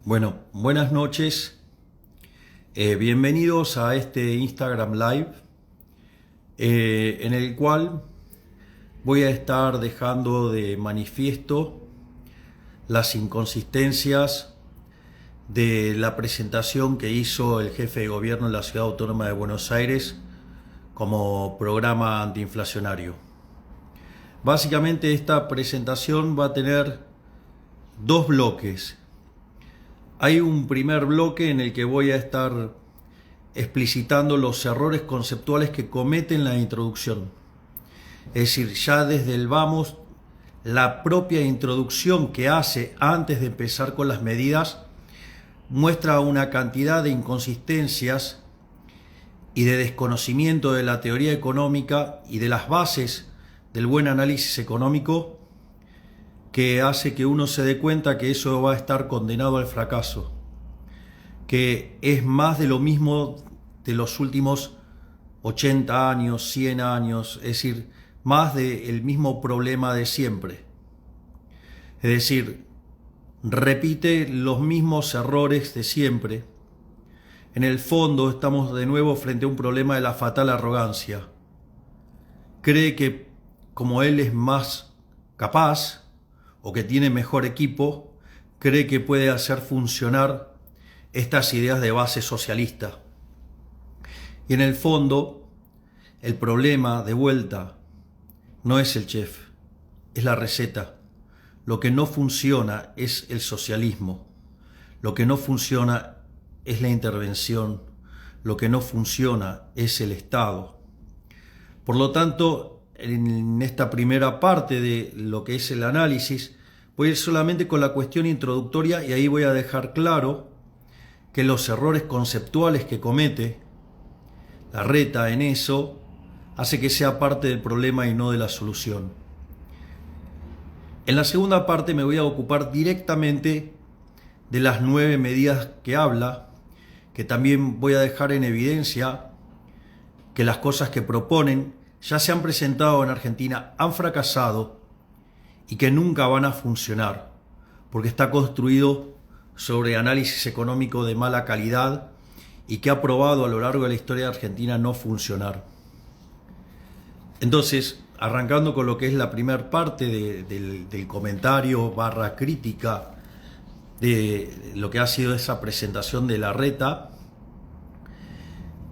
Bueno, buenas noches. Bienvenidos a este Instagram Live, en el cual voy a estar dejando de manifiesto las inconsistencias de la presentación que hizo el jefe de gobierno de la Ciudad Autónoma de Buenos Aires como programa antiinflacionario. Básicamente esta presentación va a tener dos bloques. Hay un primer bloque en el que voy a estar explicitando los errores conceptuales que comete en la introducción. Es decir, ya desde el vamos, la propia introducción que hace antes de empezar con las medidas muestra una cantidad de inconsistencias y de desconocimiento de la teoría económica y de las bases del buen análisis económico, que hace que uno se dé cuenta que eso va a estar condenado al fracaso, que es más de lo mismo de los últimos 80 años, 100 años, es decir, más del mismo problema de siempre. Es decir, repite los mismos errores de siempre. En el fondo estamos de nuevo frente a un problema de la fatal arrogancia. Cree que como él es más capaz o que tiene mejor equipo, cree que puede hacer funcionar estas ideas de base socialista. Y en el fondo, el problema de vuelta no es el chef, es la receta. Lo que no funciona es el socialismo. Lo que no funciona es la intervención. Lo que no funciona es el Estado. Por lo tanto, en esta primera parte de lo que es el análisis, voy a ir solamente con la cuestión introductoria y ahí voy a dejar claro que los errores conceptuales que comete Larreta en eso hace que sea parte del problema y no de la solución. En la segunda parte me voy a ocupar directamente de las 9 medidas que habla, que también voy a dejar en evidencia que las cosas que proponen ya se han presentado en Argentina, han fracasado y que nunca van a funcionar, porque está construido sobre análisis económico de mala calidad y que ha probado a lo largo de la historia de Argentina no funcionar. Entonces, arrancando con lo que es la primera parte del comentario / crítica de lo que ha sido esa presentación de Larreta,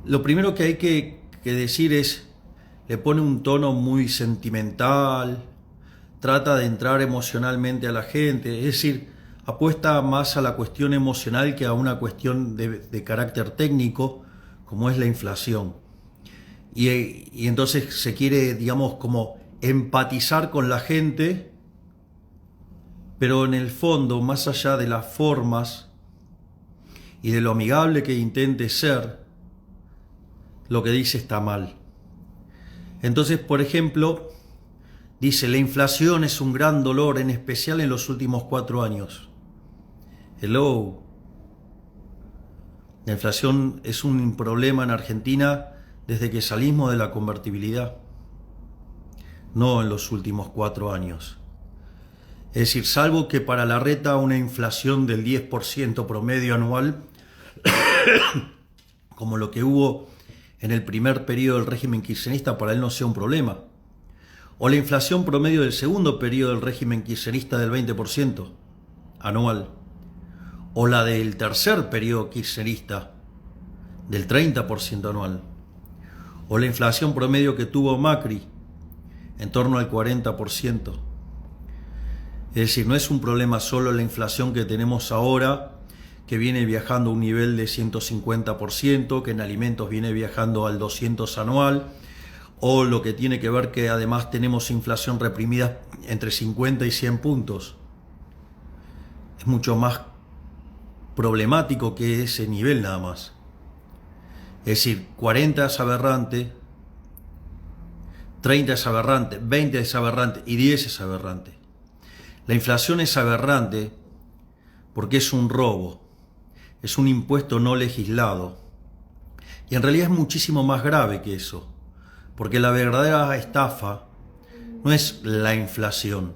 lo primero que hay que decir es: le pone un tono muy sentimental, trata de entrar emocionalmente a la gente, es decir, apuesta más a la cuestión emocional que a una cuestión de carácter técnico, como es la inflación. Y entonces se quiere, digamos, como empatizar con la gente, pero en el fondo, más allá de las formas y de lo amigable que intente ser, lo que dice está mal. Entonces, por ejemplo, dice: la inflación es un gran dolor, en especial en los últimos 4 años. Hello. La inflación es un problema en Argentina desde que salimos de la convertibilidad, no en los últimos 4 años. Es decir, salvo que para Larreta una inflación del 10% promedio anual, como lo que hubo en el primer periodo del régimen kirchnerista, para él no sea un problema. O la inflación promedio del segundo periodo del régimen kirchnerista del 20% anual. O la del tercer periodo kirchnerista del 30% anual. O la inflación promedio que tuvo Macri, en torno al 40%. Es decir, no es un problema solo la inflación que tenemos ahora, que viene viajando a un nivel de 150%, que en alimentos viene viajando al 200% anual, o lo que tiene que ver que además tenemos inflación reprimida entre 50 y 100 puntos. Es mucho más problemático que ese nivel nada más. Es decir, 40 es aberrante, 30 es aberrante, 20 es aberrante y 10 es aberrante. La inflación es aberrante porque es un robo. Es un impuesto no legislado. Y en realidad es muchísimo más grave que eso, porque la verdadera estafa no es la inflación.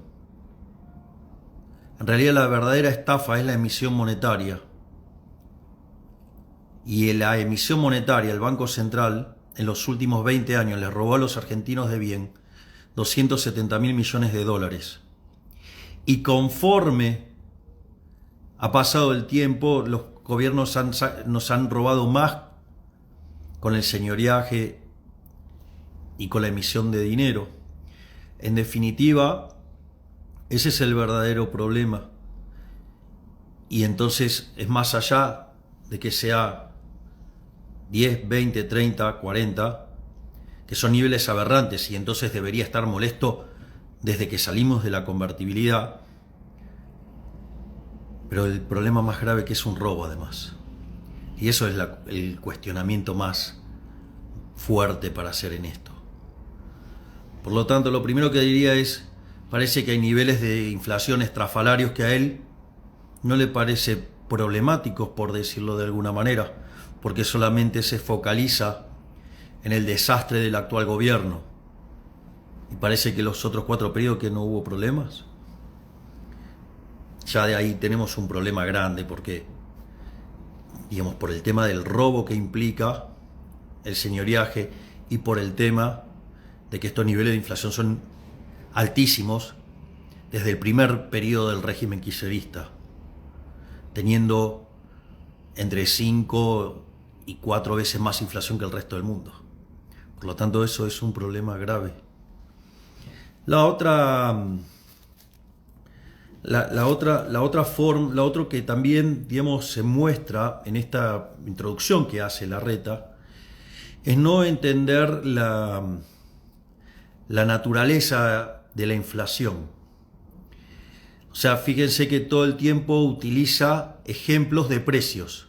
En realidad la verdadera estafa es la emisión monetaria. y la emisión monetaria, el Banco Central, en los últimos 20 años les robó a los argentinos de bien 270.000 millones de dólares. Y conforme ha pasado el tiempo, los gobiernos nos han robado más con el señoriaje y con la emisión de dinero. En definitiva, ese es el verdadero problema. Y entonces es más allá de que sea 10, 20, 30, 40, que son niveles aberrantes, y entonces debería estar molesto desde que salimos de la convertibilidad. Pero el problema más grave que es un robo además. Y eso es el cuestionamiento más fuerte para hacer en esto. Por lo tanto, lo primero que diría es, parece que hay niveles de inflación estrafalarios que a él no le parece problemáticos, por decirlo de alguna manera, porque solamente se focaliza en el desastre del actual gobierno. Y parece que los otros 4 periodos que no hubo problemas. Ya de ahí tenemos un problema grande, porque, digamos, por el tema del robo que implica el señoriaje y por el tema de que estos niveles de inflación son altísimos desde el primer periodo del régimen kirchnerista, teniendo entre 5 y 4 veces más inflación que el resto del mundo. Por lo tanto, eso es un problema grave. La otra que también, digamos, se muestra en esta introducción que hace Larreta es no entender la naturaleza de la inflación. O sea, fíjense que todo el tiempo utiliza ejemplos de precios.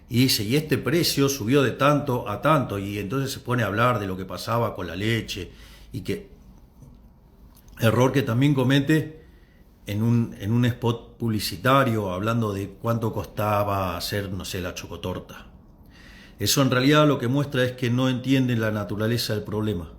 Y dice, y este precio subió de tanto a tanto, y entonces se pone a hablar de lo que pasaba con la leche, y que error que también comete en un spot publicitario, hablando de cuánto costaba hacer, no sé, la chocotorta. Eso en realidad lo que muestra es que no entienden la naturaleza del problema.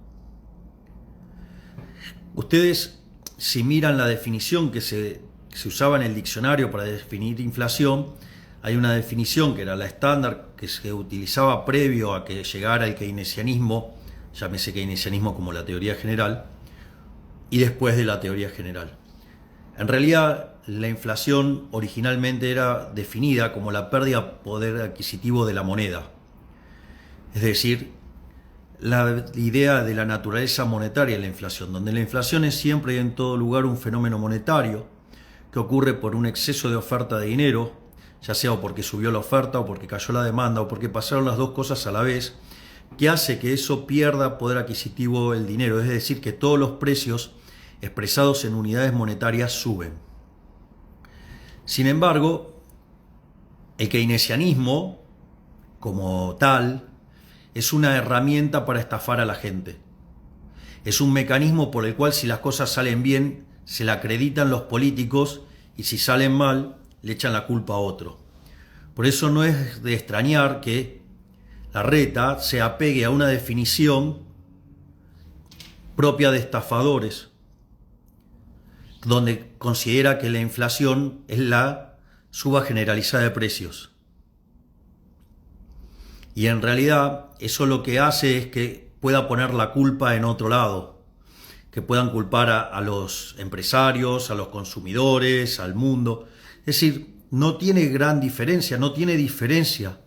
Ustedes, si miran la definición que se usaba en el diccionario para definir inflación, hay una definición que era la estándar, que se utilizaba previo a que llegara el keynesianismo, llámese keynesianismo como la teoría general, y después de la teoría general. En realidad, la inflación originalmente era definida como la pérdida de poder adquisitivo de la moneda. Es decir, la idea de la naturaleza monetaria de la inflación, donde la inflación es siempre y en todo lugar un fenómeno monetario que ocurre por un exceso de oferta de dinero, ya sea o porque subió la oferta o porque cayó la demanda o porque pasaron las dos cosas a la vez, que hace que eso pierda poder adquisitivo el dinero, es decir, que todos los precios expresados en unidades monetarias suben. Sin embargo, el keynesianismo, como tal, es una herramienta para estafar a la gente. Es un mecanismo por el cual, si las cosas salen bien, se la acreditan los políticos, y si salen mal, le echan la culpa a otro. Por eso no es de extrañar que Larreta se apegue a una definición propia de estafadores, donde considera que la inflación es la suba generalizada de precios. Y en realidad eso lo que hace es que pueda poner la culpa en otro lado, que puedan culpar a los empresarios, a los consumidores, al mundo. Es decir, no tiene gran diferencia, no tiene diferencia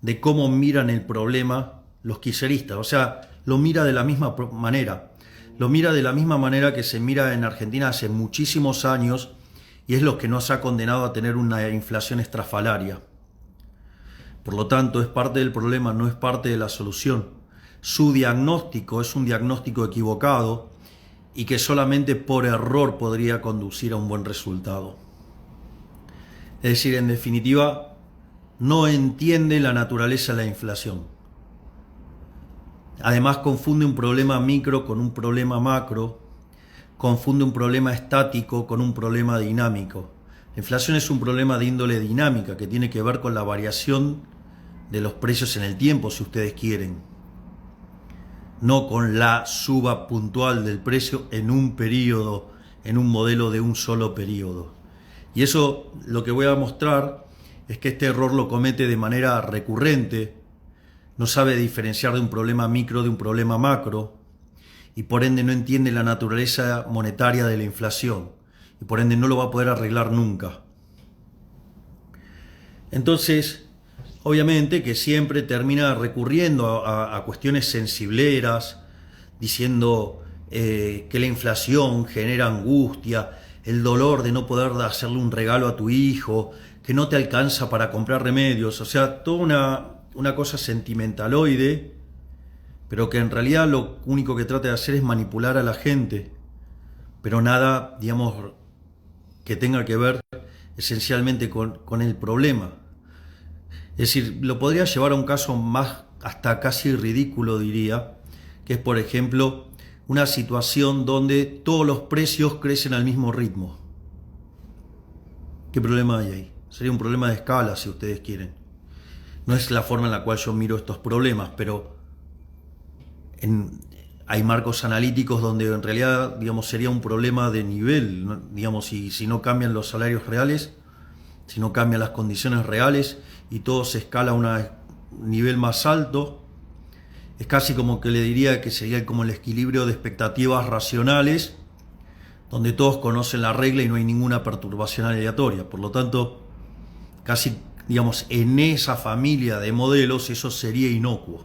de cómo miran el problema los kirchneristas. O sea, lo mira de la misma manera. Lo mira de la misma manera que se mira en Argentina hace muchísimos años, y es lo que nos ha condenado a tener una inflación estrafalaria. Por lo tanto, es parte del problema, no es parte de la solución. Su diagnóstico es un diagnóstico equivocado y que solamente por error podría conducir a un buen resultado. Es decir, en definitiva, no entiende la naturaleza de la inflación. Además, confunde un problema micro con un problema macro, confunde un problema estático con un problema dinámico. La inflación es un problema de índole dinámica que tiene que ver con la variación de los precios en el tiempo, si ustedes quieren, no con la suba puntual del precio en un periodo, en un modelo de un solo periodo. Y eso lo que voy a mostrar es que este error lo comete de manera recurrente, no sabe diferenciar de un problema micro de un problema macro y por ende no entiende la naturaleza monetaria de la inflación y por ende no lo va a poder arreglar nunca. Entonces, obviamente que siempre termina recurriendo a cuestiones sensibleras, diciendo que la inflación genera angustia, el dolor de no poder hacerle un regalo a tu hijo, que no te alcanza para comprar remedios, o sea, toda una cosa sentimentaloide, pero que en realidad lo único que trata de hacer es manipular a la gente, pero nada, digamos, que tenga que ver esencialmente con el problema. Es decir, lo podría llevar a un caso más hasta casi ridículo, diría, que es, por ejemplo, una situación donde todos los precios crecen al mismo ritmo. ¿Qué problema hay ahí? Sería un problema de escala, si ustedes quieren. No es la forma en la cual yo miro estos problemas, pero hay marcos analíticos donde en realidad, digamos, sería un problema de nivel, ¿no? Digamos, si no cambian los salarios reales, si no cambian las condiciones reales y todo se escala a un nivel más alto, es casi como que le diría que sería como el equilibrio de expectativas racionales, donde todos conocen la regla y no hay ninguna perturbación aleatoria. Por lo tanto, casi, digamos, en esa familia de modelos eso sería inocuo.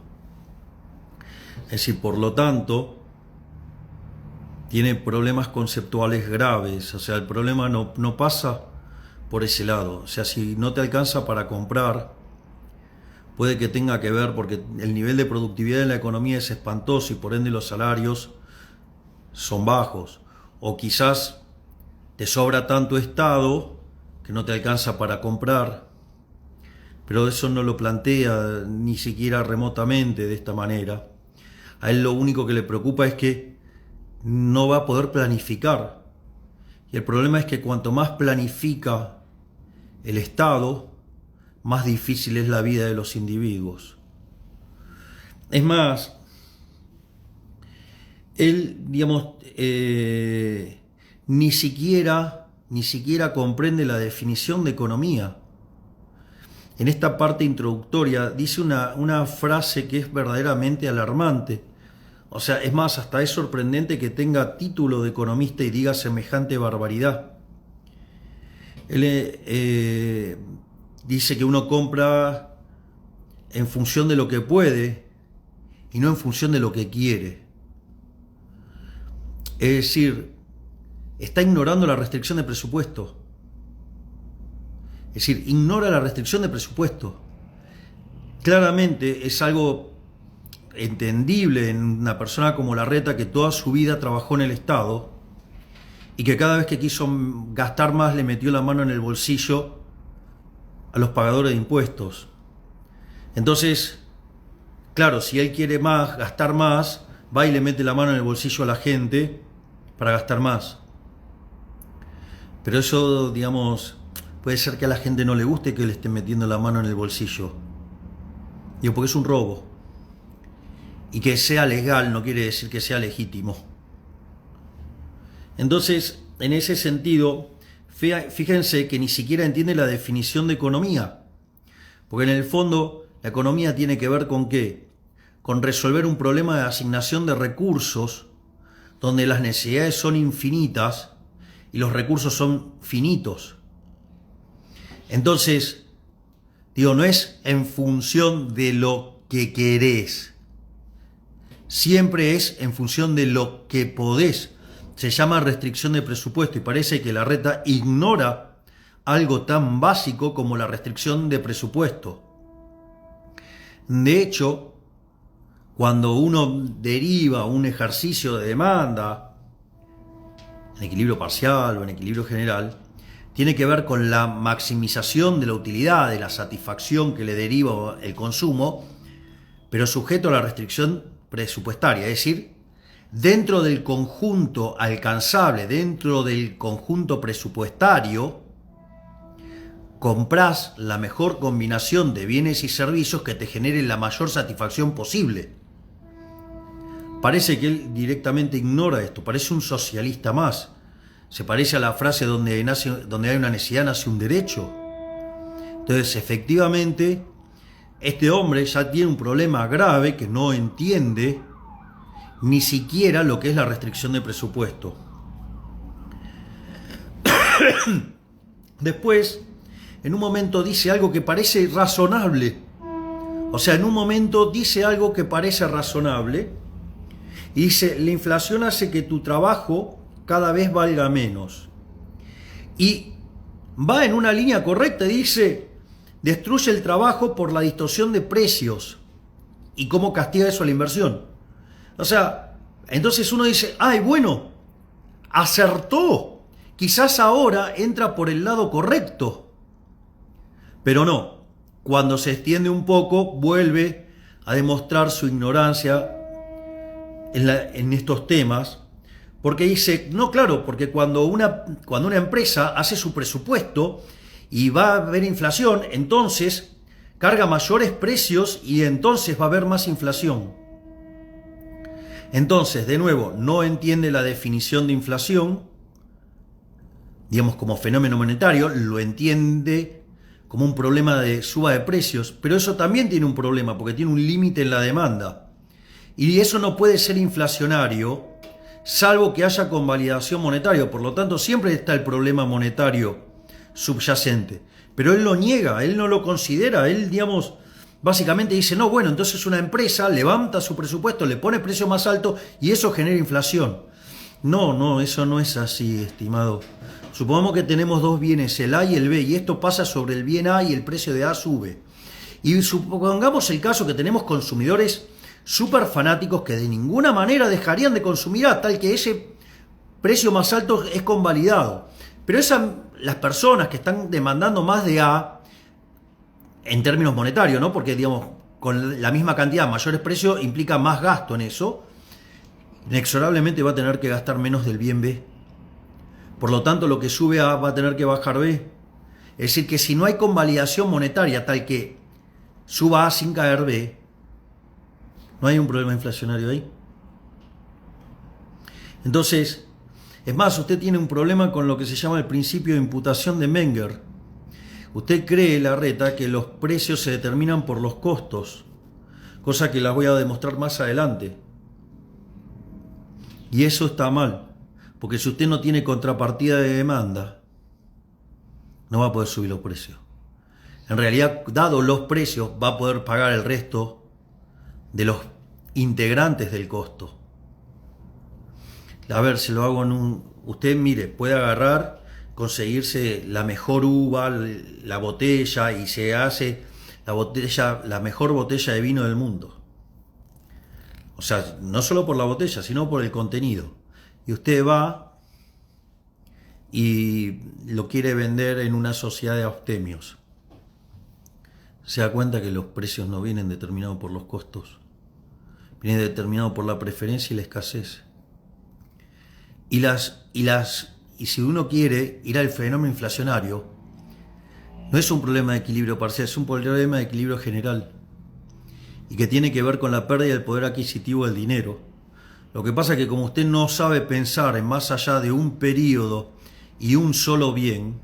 Es decir, por lo tanto, tiene problemas conceptuales graves. O sea, el problema no pasa por ese lado. O sea, si no te alcanza para comprar, puede que tenga que ver porque el nivel de productividad en la economía es espantoso y por ende los salarios son bajos. O quizás te sobra tanto Estado que no te alcanza para comprar, pero eso no lo plantea ni siquiera remotamente de esta manera. A él lo único que le preocupa es que no va a poder planificar. Y el problema es que cuanto más planifica el Estado, más difícil es la vida de los individuos. Es más, él, digamos, ni siquiera comprende la definición de economía. En esta parte introductoria dice una frase que es verdaderamente alarmante. O sea, es más, hasta es sorprendente que tenga título de economista y diga semejante barbaridad. Él dice que uno compra en función de lo que puede y no en función de lo que quiere. Es decir, está ignorando la restricción de presupuesto. Es decir, ignora la restricción de presupuesto. Claramente es algo entendible en una persona como Larreta, que toda su vida trabajó en el Estado y que cada vez que quiso gastar más le metió la mano en el bolsillo a los pagadores de impuestos. Entonces, claro, si él quiere más, gastar más, va y le mete la mano en el bolsillo a la gente para gastar más. Pero eso, digamos, puede ser que a la gente no le guste que le estén metiendo la mano en el bolsillo. Digo, porque es un robo. Y que sea legal no quiere decir que sea legítimo. Entonces, en ese sentido, fíjense que ni siquiera entiende la definición de economía. Porque en el fondo, la economía tiene que ver con ¿qué? Con resolver un problema de asignación de recursos, donde las necesidades son infinitas y los recursos son finitos. Entonces, digo, no es en función de lo que querés. Siempre es en función de lo que podés. Se llama restricción de presupuesto y parece que Larreta ignora algo tan básico como la restricción de presupuesto. De hecho, cuando uno deriva un ejercicio de demanda en equilibrio parcial o en equilibrio general, tiene que ver con la maximización de la utilidad, de la satisfacción que le deriva el consumo, pero sujeto a la restricción presupuestaria, es decir, dentro del conjunto alcanzable, dentro del conjunto presupuestario, comprás la mejor combinación de bienes y servicios que te generen la mayor satisfacción posible. Parece que él directamente ignora esto, parece un socialista más. Se parece a la frase donde hay una necesidad, nace un derecho. Entonces, efectivamente, este hombre ya tiene un problema grave que no entiende ni siquiera lo que es la restricción de presupuesto. Después, en un momento dice algo que parece razonable. O sea, en un momento dice algo que parece razonable y dice, la inflación hace que tu trabajo cada vez valga menos. Y va en una línea correcta, dice, destruye el trabajo por la distorsión de precios. ¿Y cómo castiga eso a la inversión? O sea, entonces uno dice, ay, bueno, acertó. Quizás ahora entra por el lado correcto. Pero no, cuando se extiende un poco, vuelve a demostrar su ignorancia en estos temas. Porque dice, no, claro, porque cuando una empresa hace su presupuesto y va a haber inflación, entonces carga mayores precios y entonces va a haber más inflación. Entonces, de nuevo, no entiende la definición de inflación, digamos como fenómeno monetario, lo entiende como un problema de suba de precios, pero eso también tiene un problema porque tiene un límite en la demanda. Y eso no puede ser inflacionario, salvo que haya convalidación monetaria. Por lo tanto, siempre está el problema monetario subyacente. Pero él lo niega, él no lo considera, él, digamos, básicamente dice, no, bueno, entonces una empresa levanta su presupuesto, le pone precio más alto y eso genera inflación. No, eso no es así, estimado. Supongamos que tenemos dos bienes, el A y el B, y esto pasa sobre el bien A y el precio de A sube. Y supongamos el caso que tenemos consumidores súper fanáticos que de ninguna manera dejarían de consumir A, tal que ese precio más alto es convalidado. Pero las personas que están demandando más de A, en términos monetarios, ¿no? Porque, digamos, con la misma cantidad, mayores precios implica más gasto en eso, inexorablemente va a tener que gastar menos del bien B. Por lo tanto, lo que sube A va a tener que bajar B. Es decir, que si no hay convalidación monetaria tal que suba A sin caer B, no hay un problema inflacionario ahí. Entonces, es más, usted tiene un problema con lo que se llama el principio de imputación de Menger. Usted cree, Larreta, que los precios se determinan por los costos, cosa que las voy a demostrar más adelante. Y eso está mal, porque si usted no tiene contrapartida de demanda, no va a poder subir los precios. En realidad, dados los precios, va a poder pagar el resto de los integrantes del costo. A ver, se lo hago en un... Usted, mire, puede agarrar, conseguirse la mejor uva, la botella, y se hace la mejor botella de vino del mundo. O sea, no solo por la botella, sino por el contenido. Y usted va y lo quiere vender en una sociedad de abstemios. Se da cuenta que los precios no vienen determinados por los costos. Vienen determinados por la preferencia y la escasez. Y si uno quiere ir al fenómeno inflacionario, no es un problema de equilibrio parcial, es un problema de equilibrio general. Y que tiene que ver con la pérdida del poder adquisitivo del dinero. Lo que pasa es que como usted no sabe pensar en más allá de un periodo y un solo bien,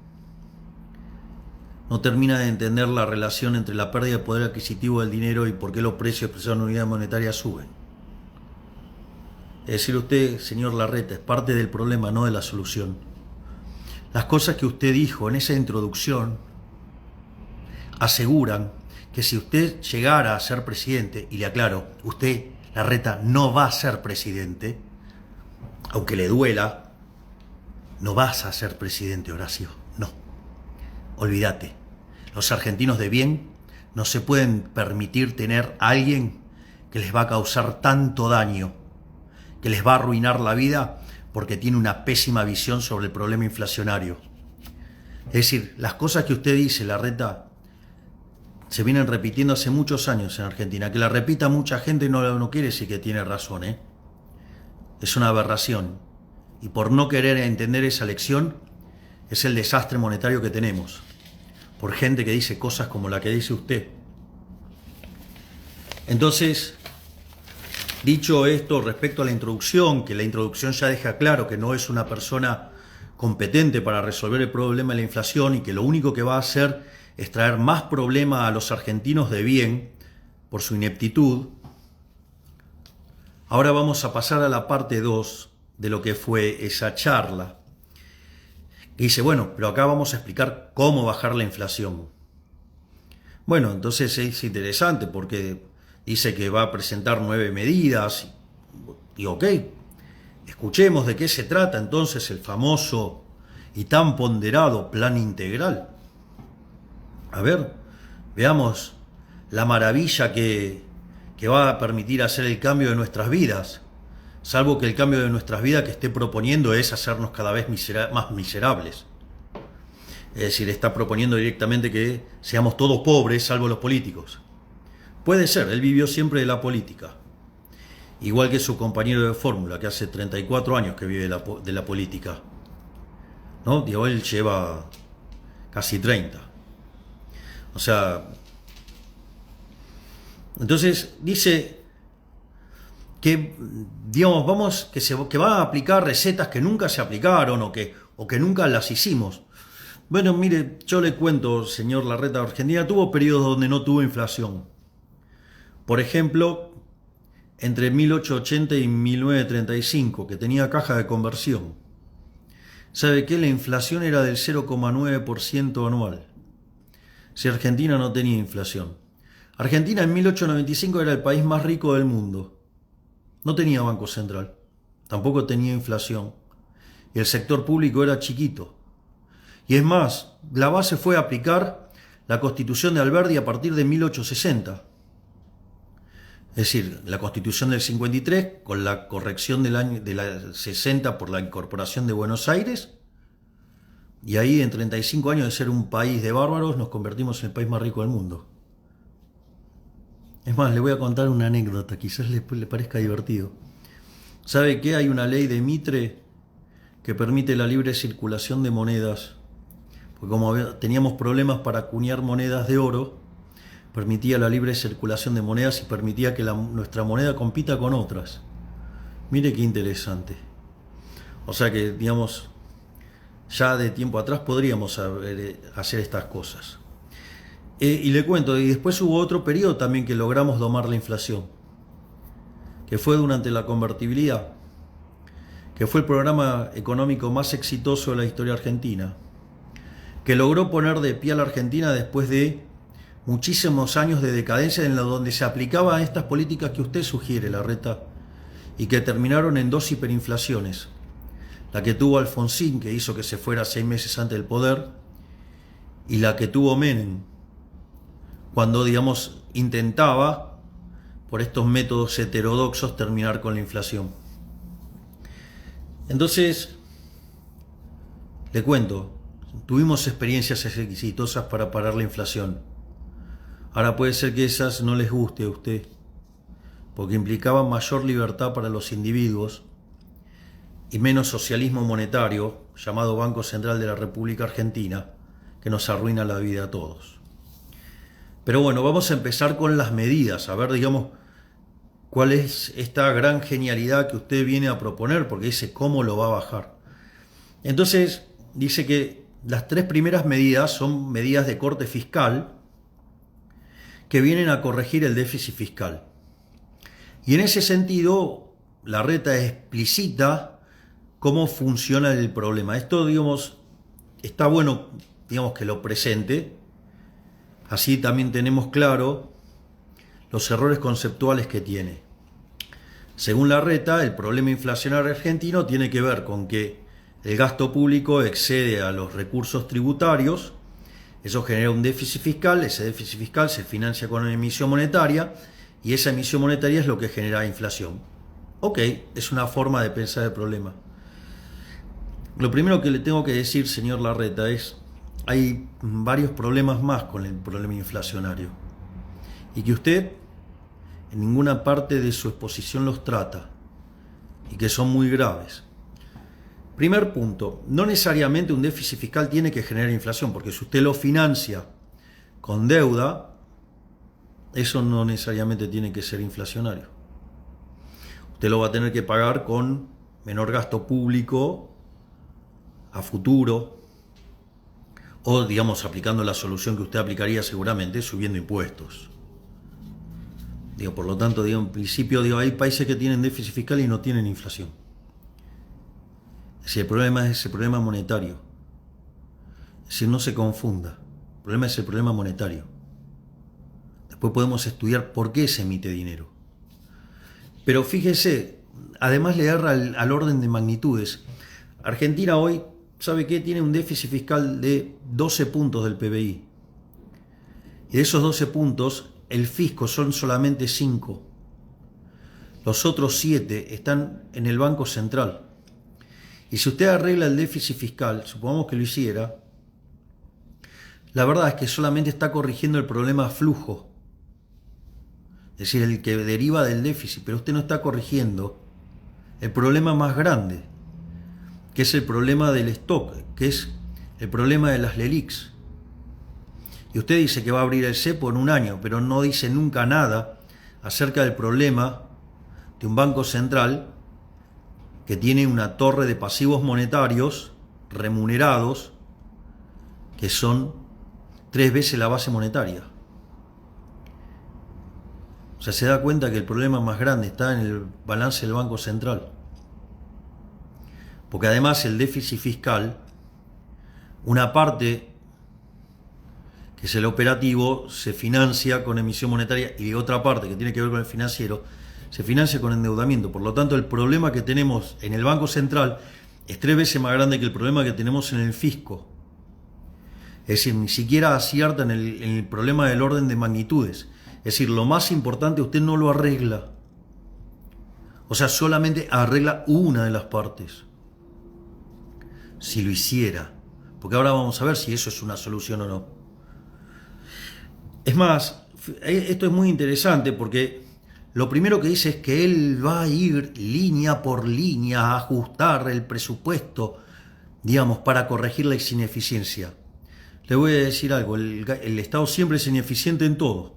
no termina de entender la relación entre la pérdida del poder adquisitivo del dinero y por qué los precios expresados en unidades monetarias suben. Es decir, usted, señor Larreta, es parte del problema, no de la solución. Las cosas que usted dijo en esa introducción aseguran que si usted llegara a ser presidente, y le aclaro, usted, Larreta, no va a ser presidente, aunque le duela, no vas a ser presidente, Horacio, no. Olvídate, los argentinos de bien no se pueden permitir tener a alguien que les va a causar tanto daño, que les va a arruinar la vida porque tiene una pésima visión sobre el problema inflacionario. Es decir, las cosas que usted dice, Larreta, se vienen repitiendo hace muchos años en Argentina. Que la repita mucha gente no quiere decir que tiene razón, ¿eh? Es una aberración. Y por no querer entender esa lección, es el desastre monetario que tenemos. Por gente que dice cosas como la que dice usted. Entonces, dicho esto respecto a la introducción, que la introducción ya deja claro que no es una persona competente para resolver el problema de la inflación y que lo único que va a hacer es traer más problema a los argentinos de bien por su ineptitud. Ahora vamos a pasar a la parte 2 de lo que fue esa charla. Y dice, bueno, pero acá vamos a explicar cómo bajar la inflación. Bueno, entonces es interesante porque dice que va a presentar 9 medidas. Y ok, escuchemos de qué se trata entonces el famoso y tan ponderado plan integral. A ver, veamos la maravilla que va a permitir hacer el cambio de nuestras vidas. Salvo que el cambio de nuestras vidas que esté proponiendo es hacernos cada vez más miserables. Es decir, está proponiendo directamente que seamos todos pobres, salvo los políticos. Puede ser, él vivió siempre de la política. Igual que su compañero de fórmula, que hace 34 años que vive de la política. ¿No? Digo, él lleva casi 30. O sea, entonces dice que, digamos, que va a aplicar recetas que nunca se aplicaron o que nunca las hicimos. Bueno, mire, yo le cuento, señor Larreta, Argentina tuvo periodos donde no tuvo inflación. Por ejemplo, entre 1880 y 1935, que tenía caja de conversión. ¿Sabe qué? La inflación era del 0,9% anual. Si Argentina no tenía inflación. Argentina en 1895 era el país más rico del mundo. No tenía Banco Central. Tampoco tenía inflación. Y el sector público era chiquito. Y es más, la base fue aplicar la Constitución de Alberdi a partir de 1860. Es decir, la Constitución del 53, con la corrección de la 60 por la incorporación de Buenos Aires. Y ahí, en 35 años de ser un país de bárbaros, nos convertimos en el país más rico del mundo. Es más, le voy a contar una anécdota, quizás le parezca divertido. ¿Sabe qué? Hay una ley de Mitre que permite la libre circulación de monedas. Porque como teníamos problemas para acuñar monedas de oro, permitía la libre circulación de monedas y permitía que nuestra moneda compita con otras. Mire qué interesante. O sea que, digamos, ya de tiempo atrás podríamos hacer estas cosas. Y le cuento, y después hubo otro periodo también que logramos domar la inflación, que fue durante la convertibilidad, que fue el programa económico más exitoso de la historia argentina, que logró poner de pie a la Argentina después de muchísimos años de decadencia en donde se aplicaban estas políticas que usted sugiere, Larreta, y que terminaron en 2 hiperinflaciones. La que tuvo Alfonsín, que hizo que se fuera 6 meses antes del poder, y la que tuvo Menem, cuando, digamos, intentaba, por estos métodos heterodoxos, terminar con la inflación. Entonces, le cuento, tuvimos experiencias exitosas para parar la inflación. Ahora puede ser que esas no les guste a usted, porque implicaban mayor libertad para los individuos y menos socialismo monetario, llamado Banco Central de la República Argentina, que nos arruina la vida a todos. Pero bueno, vamos a empezar con las medidas, a ver, digamos, cuál es esta gran genialidad que usted viene a proponer, porque dice cómo lo va a bajar. Entonces, dice que las 3 primeras medidas son medidas de corte fiscal que vienen a corregir el déficit fiscal. Y en ese sentido, Larreta explicita cómo funciona el problema. Esto, digamos, está bueno, digamos, que lo presente. Así también tenemos claro los errores conceptuales que tiene. Según Larreta, el problema inflacionario argentino tiene que ver con que el gasto público excede a los recursos tributarios. Eso genera un déficit fiscal, ese déficit fiscal se financia con una emisión monetaria y esa emisión monetaria es lo que genera inflación. Ok, es una forma de pensar el problema. Lo primero que le tengo que decir, señor Larreta, es hay varios problemas más con el problema inflacionario y que usted en ninguna parte de su exposición los trata y que son muy graves. Primer punto, no necesariamente un déficit fiscal tiene que generar inflación, porque si usted lo financia con deuda, eso no necesariamente tiene que ser inflacionario. Usted lo va a tener que pagar con menor gasto público a futuro, o digamos aplicando la solución que usted aplicaría seguramente, subiendo impuestos. Por lo tanto, en principio, hay países que tienen déficit fiscal y no tienen inflación. Es decir, el problema es el problema monetario. Es decir, no se confunda. El problema es el problema monetario. Después podemos estudiar por qué se emite dinero. Pero fíjese, además le erra al orden de magnitudes. Argentina hoy, ¿sabe qué? Tiene un déficit fiscal de 12 puntos del PBI. Y de esos 12 puntos, el fisco son solamente 5. Los otros 7 están en el Banco Central. Y si usted arregla el déficit fiscal, supongamos que lo hiciera, la verdad es que solamente está corrigiendo el problema flujo. Es decir, el que deriva del déficit, pero usted no está corrigiendo el problema más grande, que es el problema del stock, que es el problema de las LELIQs. Y usted dice que va a abrir el cepo en un año, pero no dice nunca nada acerca del problema de un banco central que tiene una torre de pasivos monetarios remunerados que son 3 veces la base monetaria. O sea, se da cuenta que el problema más grande está en el balance del Banco Central. Porque además el déficit fiscal, una parte que es el operativo, se financia con emisión monetaria y otra parte que tiene que ver con el financiero, se financia con endeudamiento. Por lo tanto, el problema que tenemos en el Banco Central es 3 veces más grande que el problema que tenemos en el fisco. Es decir, ni siquiera acierta en el problema del orden de magnitudes. Es decir, lo más importante usted no lo arregla. O sea, solamente arregla una de las partes. Si lo hiciera. Porque ahora vamos a ver si eso es una solución o no. Es más, esto es muy interesante porque lo primero que dice es que él va a ir línea por línea a ajustar el presupuesto, para corregir la ineficiencia. Le voy a decir algo, el Estado siempre es ineficiente en todo.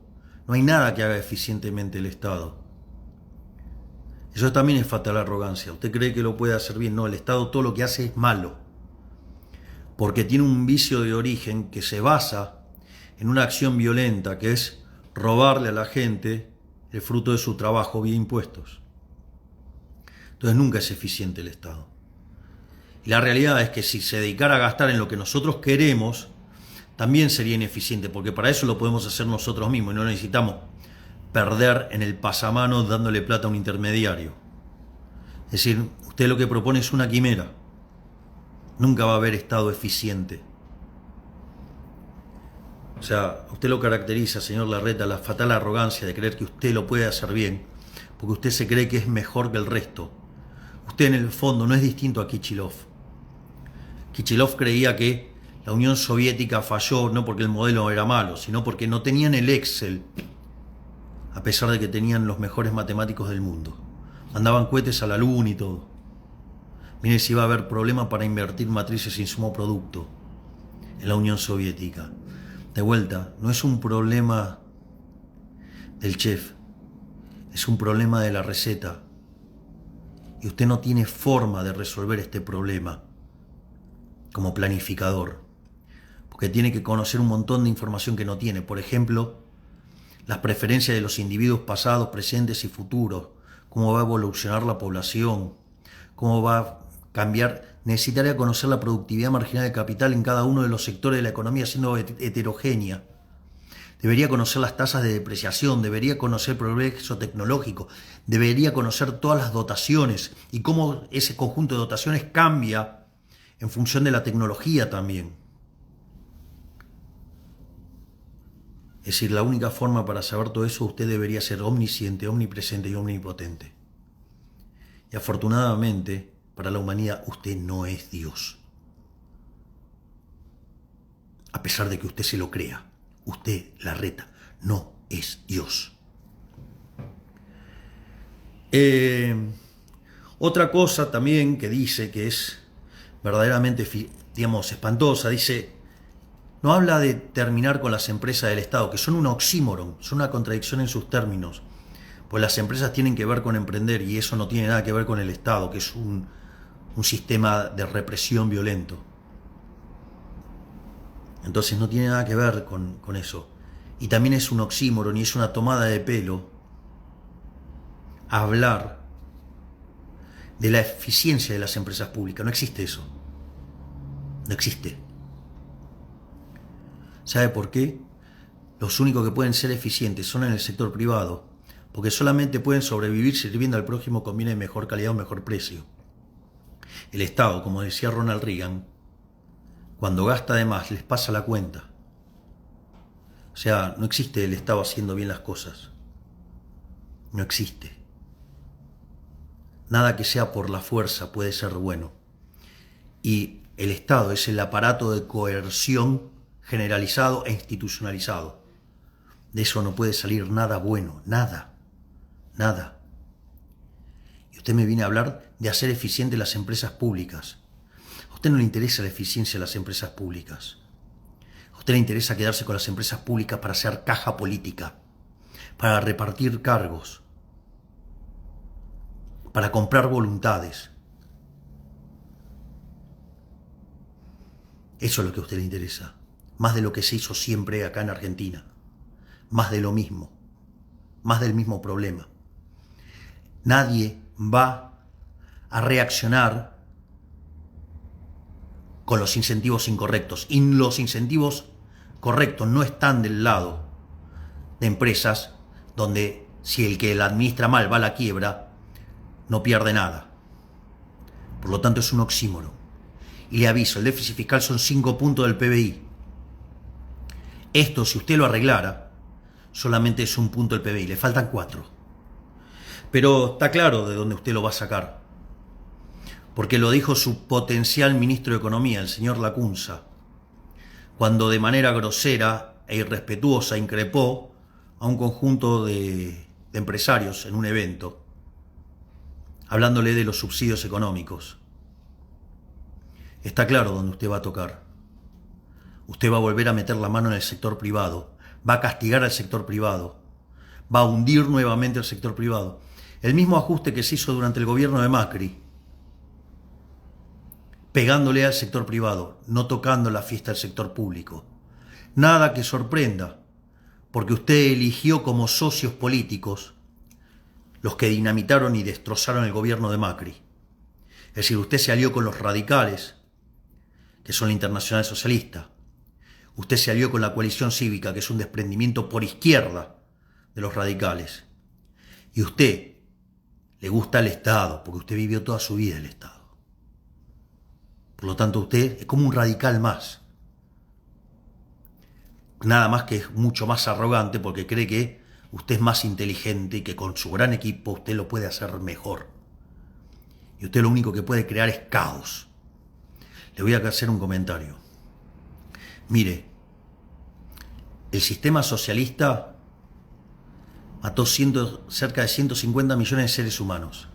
No hay nada que haga eficientemente el Estado. Eso también es fatal arrogancia. Usted cree que lo puede hacer bien. No, el Estado todo lo que hace es malo. Porque tiene un vicio de origen que se basa en una acción violenta, que es robarle a la gente el fruto de su trabajo vía impuestos. Entonces nunca es eficiente el Estado. Y la realidad es que si se dedicara a gastar en lo que nosotros queremos, también sería ineficiente, porque para eso lo podemos hacer nosotros mismos y no necesitamos perder en el pasamano dándole plata a un intermediario. Es decir, usted lo que propone es una quimera. Nunca va a haber Estado eficiente. O sea, usted lo caracteriza, señor Larreta, la fatal arrogancia de creer que usted lo puede hacer bien, porque usted se cree que es mejor que el resto. Usted en el fondo no es distinto a Kichilov. Kichilov creía que la Unión Soviética falló no porque el modelo era malo, sino porque no tenían el Excel, a pesar de que tenían los mejores matemáticos del mundo. Mandaban cohetes a la luna y todo. Mire si va a haber problema para invertir matrices e insumo producto en la Unión Soviética. De vuelta, no es un problema del chef, es un problema de la receta. Y usted no tiene forma de resolver este problema como planificador, porque tiene que conocer un montón de información que no tiene. Por ejemplo, las preferencias de los individuos pasados, presentes y futuros, cómo va a evolucionar la población, cómo va a cambiar. Necesitaría conocer la productividad marginal de capital en cada uno de los sectores de la economía siendo heterogénea. Debería conocer las tasas de depreciación, debería conocer el progreso tecnológico, debería conocer todas las dotaciones y cómo ese conjunto de dotaciones cambia en función de la tecnología también. Es decir, la única forma para saber todo eso, usted debería ser omnisciente, omnipresente y omnipotente. Y afortunadamente, para la humanidad, usted no es Dios. A pesar de que usted se lo crea, usted, Larreta, no es Dios. Otra cosa también que dice que es verdaderamente, espantosa, dice, no habla de terminar con las empresas del Estado, que son un oxímoron, son una contradicción en sus términos, pues las empresas tienen que ver con emprender y eso no tiene nada que ver con el Estado, que es un sistema de represión violento. Entonces no tiene nada que ver con eso. Y también es un oxímoron y es una tomada de pelo hablar de la eficiencia de las empresas públicas. No existe eso. No existe. ¿Sabe por qué? Los únicos que pueden ser eficientes son en el sector privado, porque solamente pueden sobrevivir sirviendo al prójimo con bienes de mejor calidad o mejor precio. El Estado, como decía Ronald Reagan, cuando gasta de más les pasa la cuenta. O sea, no existe el Estado haciendo bien las cosas. No existe. Nada que sea por la fuerza puede ser bueno. Y el Estado es el aparato de coerción generalizado e institucionalizado. De eso no puede salir nada bueno, nada, nada. Y usted me viene a hablar de hacer eficientes las empresas públicas. A usted no le interesa la eficiencia de las empresas públicas. A usted le interesa quedarse con las empresas públicas para hacer caja política, para repartir cargos, para comprar voluntades. Eso es lo que a usted le interesa. Más de lo que se hizo siempre acá en Argentina. Más de lo mismo. Más del mismo problema. Nadie va a reaccionar con los incentivos incorrectos. Y los incentivos correctos no están del lado de empresas donde si el que la administra mal va a la quiebra, no pierde nada. Por lo tanto es un oxímoron. Y le aviso, el déficit fiscal son 5 puntos del PBI. Esto, si usted lo arreglara, solamente es 1 punto del PBI, le faltan 4. Pero está claro de dónde usted lo va a sacar. Porque lo dijo su potencial ministro de Economía, el señor Lacunza, cuando de manera grosera e irrespetuosa increpó a un conjunto de empresarios en un evento, hablándole de los subsidios económicos. Está claro dónde usted va a tocar. Usted va a volver a meter la mano en el sector privado, va a castigar al sector privado, va a hundir nuevamente al sector privado. El mismo ajuste que se hizo durante el gobierno de Macri, pegándole al sector privado, no tocando la fiesta del sector público. Nada que sorprenda, porque usted eligió como socios políticos los que dinamitaron y destrozaron el gobierno de Macri. Es decir, usted se alió con los radicales, que son la Internacional Socialista. Usted se alió con la coalición cívica, que es un desprendimiento por izquierda de los radicales. Y usted le gusta el Estado, porque usted vivió toda su vida el Estado. Por lo tanto, usted es como un radical más. Nada más que es mucho más arrogante porque cree que usted es más inteligente y que con su gran equipo usted lo puede hacer mejor. Y usted lo único que puede crear es caos. Le voy a hacer un comentario. Mire, el sistema socialista mató cerca de 150 millones de seres humanos.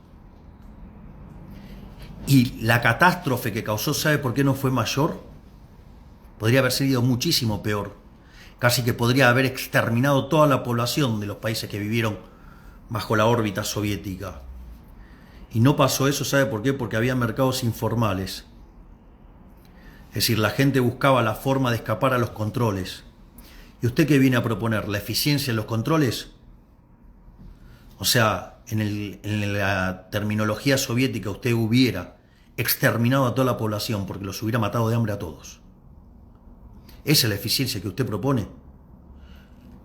Y la catástrofe que causó, ¿sabe por qué no fue mayor? Podría haber sido muchísimo peor. Casi que podría haber exterminado toda la población de los países que vivieron bajo la órbita soviética. Y no pasó eso, ¿sabe por qué? Porque había mercados informales. Es decir, la gente buscaba la forma de escapar a los controles. ¿Y usted qué viene a proponer? ¿La eficiencia en los controles? O sea, en la terminología soviética usted hubiera exterminado a toda la población porque los hubiera matado de hambre a todos. ¿Esa es la eficiencia que usted propone?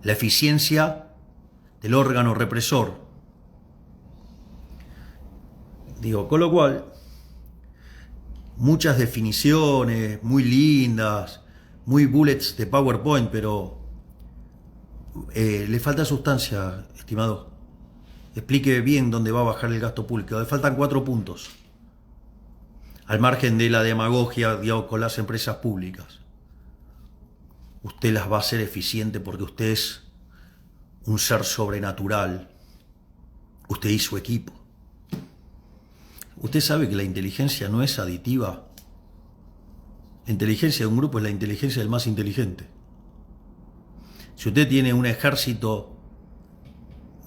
La eficiencia del órgano represor. Digo, con lo cual, muchas definiciones muy lindas, muy bullets de PowerPoint, pero le falta sustancia, estimado. Explique bien dónde va a bajar el gasto público. Le faltan 4 puntos. Al margen de la demagogia, digamos, con las empresas públicas. Usted las va a hacer eficiente porque usted es un ser sobrenatural. Usted y su equipo. Usted sabe que la inteligencia no es aditiva. La inteligencia de un grupo es la inteligencia del más inteligente. Si usted tiene un ejército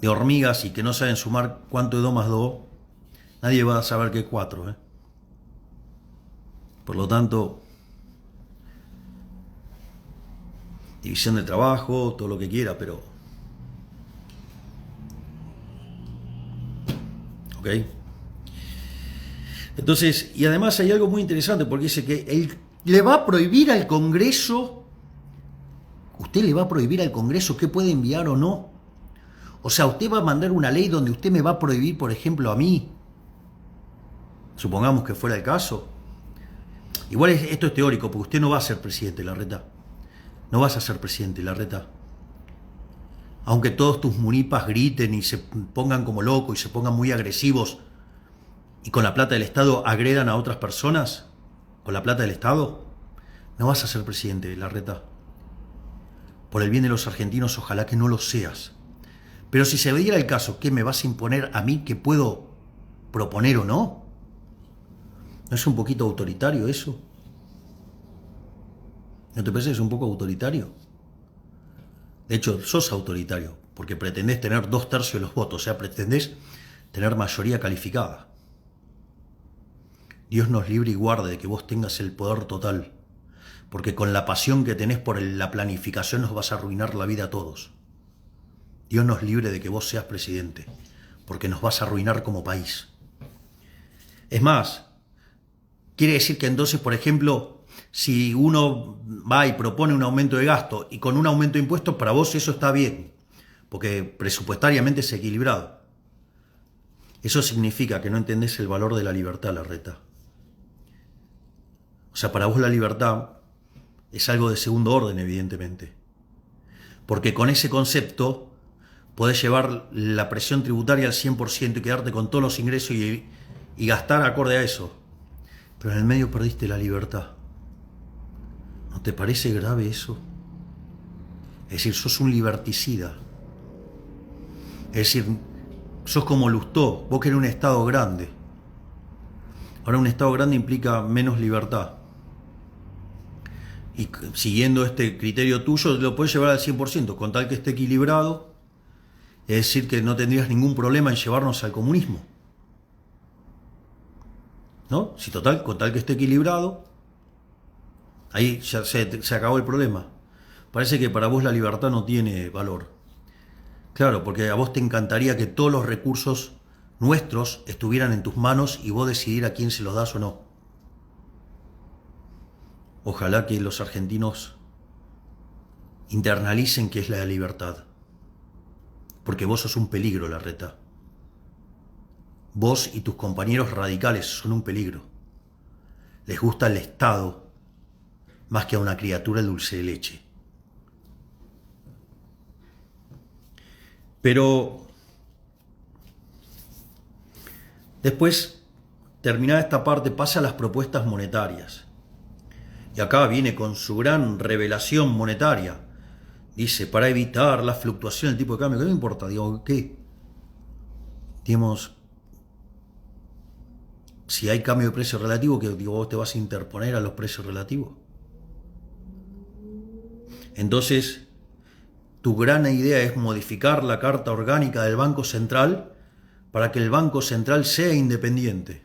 de hormigas y que no saben sumar cuánto es 2 más 2, nadie va a saber qué es 4. Por lo tanto, división de trabajo, todo lo que quiera, pero... ¿Ok? Entonces, y además hay algo muy interesante, porque dice que él le va a prohibir al Congreso, usted le va a prohibir al Congreso qué puede enviar o no. O sea, usted va a mandar una ley donde usted me va a prohibir, por ejemplo, a mí, supongamos que fuera el caso. Igual esto es teórico, porque usted no va a ser presidente, Larreta. No vas a ser presidente, Larreta. Aunque todos tus munipas griten y se pongan como locos y se pongan muy agresivos y con la plata del Estado agredan a otras personas, con la plata del Estado, no vas a ser presidente, Larreta. Por el bien de los argentinos, ojalá que no lo seas. Pero si se diera el caso, ¿qué me vas a imponer a mí que puedo proponer o no? ¿No es un poquito autoritario eso? ¿No te parece que es un poco autoritario? De hecho, sos autoritario, porque pretendés tener 2/3 de los votos, o sea, pretendés tener mayoría calificada. Dios nos libre y guarde de que vos tengas el poder total, porque con la pasión que tenés por la planificación nos vas a arruinar la vida a todos. Dios nos libre de que vos seas presidente, porque nos vas a arruinar como país. Es más, quiere decir que entonces, por ejemplo, si uno va y propone un aumento de gasto y con un aumento de impuestos, para vos eso está bien, porque presupuestariamente es equilibrado. Eso significa que no entendés el valor de la libertad, Larreta. O sea, para vos la libertad es algo de segundo orden, evidentemente. Porque con ese concepto podés llevar la presión tributaria al 100% y quedarte con todos los ingresos y gastar acorde a eso. Pero en el medio perdiste la libertad. ¿No te parece grave eso? Es decir, sos un liberticida. Es decir, sos como Lustó, vos querés un Estado grande. Ahora un Estado grande implica menos libertad. Y siguiendo este criterio tuyo, lo podés llevar al 100%, con tal que esté equilibrado. Es decir, que no tendrías ningún problema en llevarnos al comunismo. ¿No? Si total, con tal que esté equilibrado, ahí ya se acabó el problema. Parece que para vos la libertad no tiene valor. Claro, porque a vos te encantaría que todos los recursos nuestros estuvieran en tus manos y vos decidir a quién se los das o no. Ojalá que los argentinos internalicen qué es la libertad. Porque vos sos un peligro, Larreta. Vos y tus compañeros radicales son un peligro. Les gusta el Estado más que a una criatura dulce de leche. Pero después, terminada esta parte, pasa a las propuestas monetarias. Y acá viene con su gran revelación monetaria. Dice, para evitar la fluctuación del tipo de cambio, ¿qué me importa? Digo, ¿qué? Digamos, si hay cambio de precio relativo, que digo, vos te vas a interponer a los precios relativos. Entonces, tu gran idea es modificar la carta orgánica del Banco Central para que el Banco Central sea independiente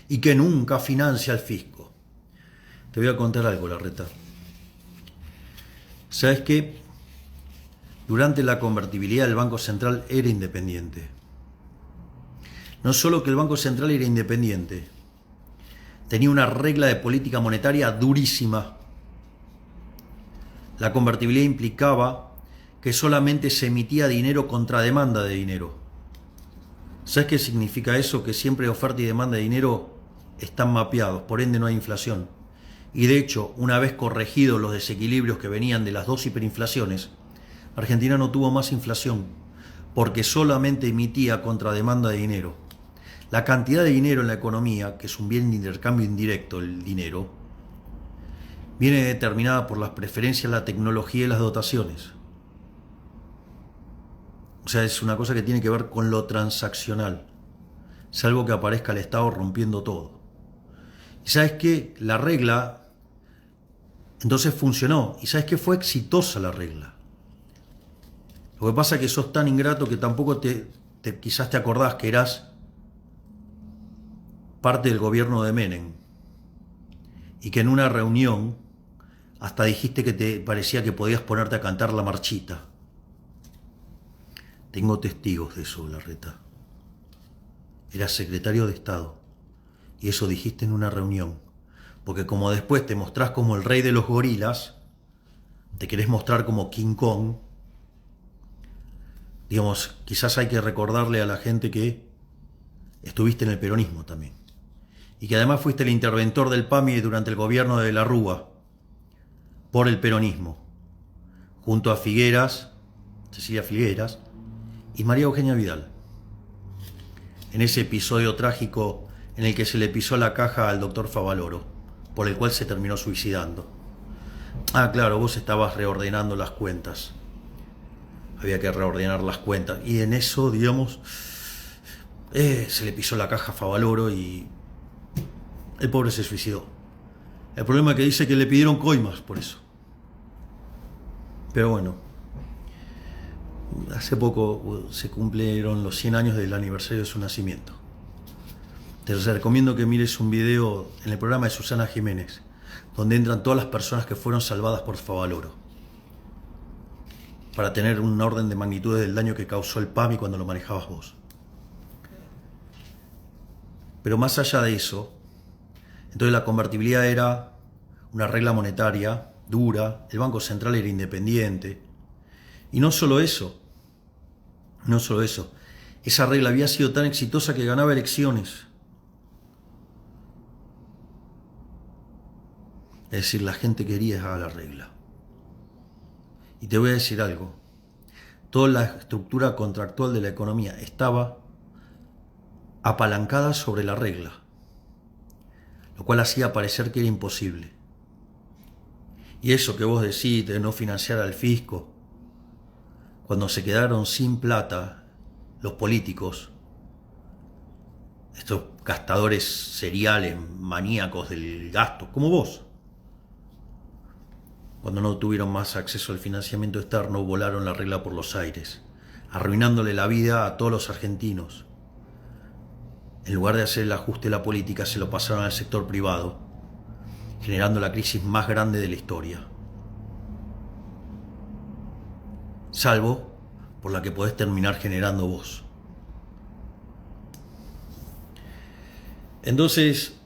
y que nunca financie al fisco. Te voy a contar algo, Larreta. ¿Sabes qué? Durante la convertibilidad el Banco Central era independiente. No solo que el Banco Central era independiente, tenía una regla de política monetaria durísima. La convertibilidad implicaba que solamente se emitía dinero contra demanda de dinero. ¿Sabes qué significa eso? Que siempre oferta y demanda de dinero están mapeados, por ende no hay inflación. Y de hecho, una vez corregidos los desequilibrios que venían de las dos hiperinflaciones, Argentina no tuvo más inflación, porque solamente emitía contra demanda de dinero. La cantidad de dinero en la economía, que es un bien de intercambio indirecto, el dinero, viene determinada por las preferencias, la tecnología y las dotaciones. O sea, es una cosa que tiene que ver con lo transaccional, salvo que aparezca el Estado rompiendo todo. ¿Y sabes qué? La regla entonces funcionó. ¿Y sabes qué? Fue exitosa la regla. Lo que pasa es que sos tan ingrato que tampoco quizás te acordás que eras parte del gobierno de Menem y que en una reunión Hasta dijiste que te parecía que podías ponerte a cantar la marchita. Tengo testigos de eso, Larreta. Eras secretario de Estado. Y eso dijiste en una reunión. Porque como después te mostrás como el rey de los gorilas, te querés mostrar como King Kong, digamos, quizás hay que recordarle a la gente que estuviste en el peronismo también. Y que además fuiste el interventor del PAMI durante el gobierno de la Rúa, por el peronismo, junto a Figueras, Cecilia Figueras, y María Eugenia Vidal. En ese episodio trágico en el que se le pisó la caja al doctor Favaloro, por el cual se terminó suicidando. Ah, claro, vos estabas reordenando las cuentas. Había que reordenar las cuentas. Y en eso, digamos, se le pisó la caja a Favaloro y el pobre se suicidó. El problema es que dice que le pidieron coimas por eso. Pero bueno, hace poco se cumplieron los 100 años del aniversario de su nacimiento. Te recomiendo que mires un video en el programa de Susana Jiménez, donde entran todas las personas que fueron salvadas por Favaloro, para tener un orden de magnitudes del daño que causó el PAMI cuando lo manejabas vos. Pero más allá de eso, entonces la convertibilidad era una regla monetaria dura, el Banco Central era independiente, y no solo eso, esa regla había sido tan exitosa que ganaba elecciones. Es decir, la gente quería la regla. Y te voy a decir algo. Toda la estructura contractual de la economía estaba apalancada sobre la regla, lo cual hacía parecer que era imposible. Y eso que vos decís de no financiar al fisco, cuando se quedaron sin plata los políticos, estos gastadores seriales, maníacos del gasto, como vos, cuando no tuvieron más acceso al financiamiento externo, volaron la regla por los aires, arruinándole la vida a todos los argentinos. En lugar de hacer el ajuste de la política, se lo pasaron al sector privado, generando la crisis más grande de la historia. Salvo por la que podés terminar generando vos. Entonces,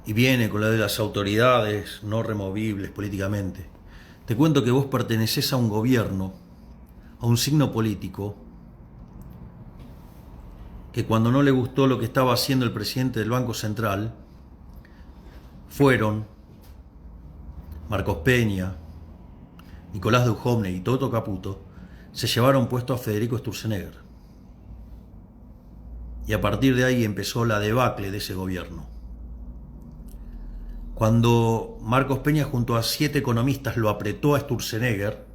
y viene con la de las autoridades no removibles políticamente. Te cuento que vos pertenecés a un gobierno, a un signo político, que cuando no le gustó lo que estaba haciendo el presidente del Banco Central, fueron Marcos Peña, Nicolás Dujovne y Toto Caputo, se llevaron puesto a Federico Sturzenegger. Y a partir de ahí empezó la debacle de ese gobierno. Cuando Marcos Peña junto a 7 economistas lo apretó a Sturzenegger,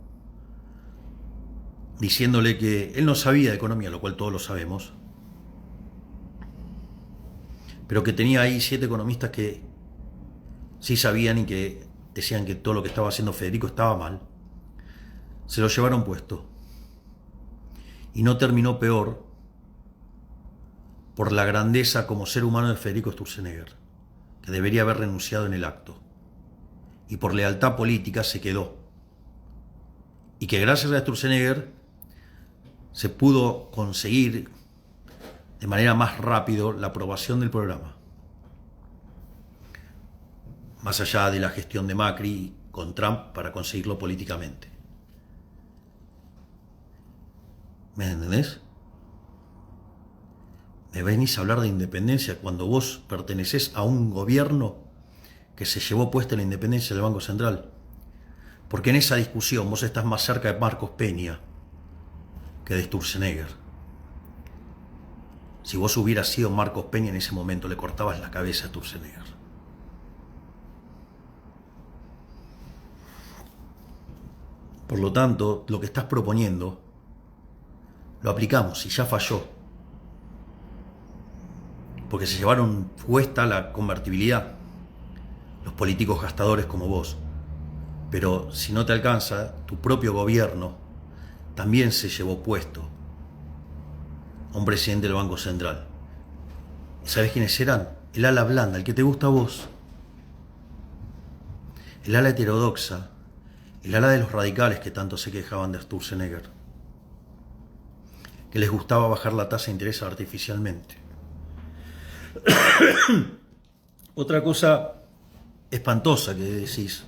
diciéndole que él no sabía de economía, lo cual todos lo sabemos, pero que tenía ahí 7 economistas que sí sabían y que decían que todo lo que estaba haciendo Federico estaba mal, se lo llevaron puesto. Y no terminó peor por la grandeza como ser humano de Federico Sturzenegger, que debería haber renunciado en el acto, y por lealtad política se quedó, y que gracias a Sturzenegger se pudo conseguir de manera más rápido la aprobación del programa, más allá de la gestión de Macri con Trump para conseguirlo políticamente. ¿Me entendés? Me venís a hablar de independencia cuando vos pertenecés a un gobierno que se llevó puesta la independencia del Banco Central. Porque en esa discusión vos estás más cerca de Marcos Peña que de Sturzenegger. Si vos hubieras sido Marcos Peña en ese momento, le cortabas la cabeza a Sturzenegger. Por lo tanto, lo que estás proponiendo, lo aplicamos y ya falló. Porque se llevaron puesta la convertibilidad, los políticos gastadores como vos. Pero si no te alcanza, tu propio gobierno también se llevó puesto a un presidente del Banco Central. ¿Sabés quiénes eran? El ala blanda, el que te gusta a vos. el ala heterodoxa, el ala de los radicales que tanto se quejaban de Sturzenegger, que les gustaba bajar la tasa de interés artificialmente. Otra cosa espantosa que decís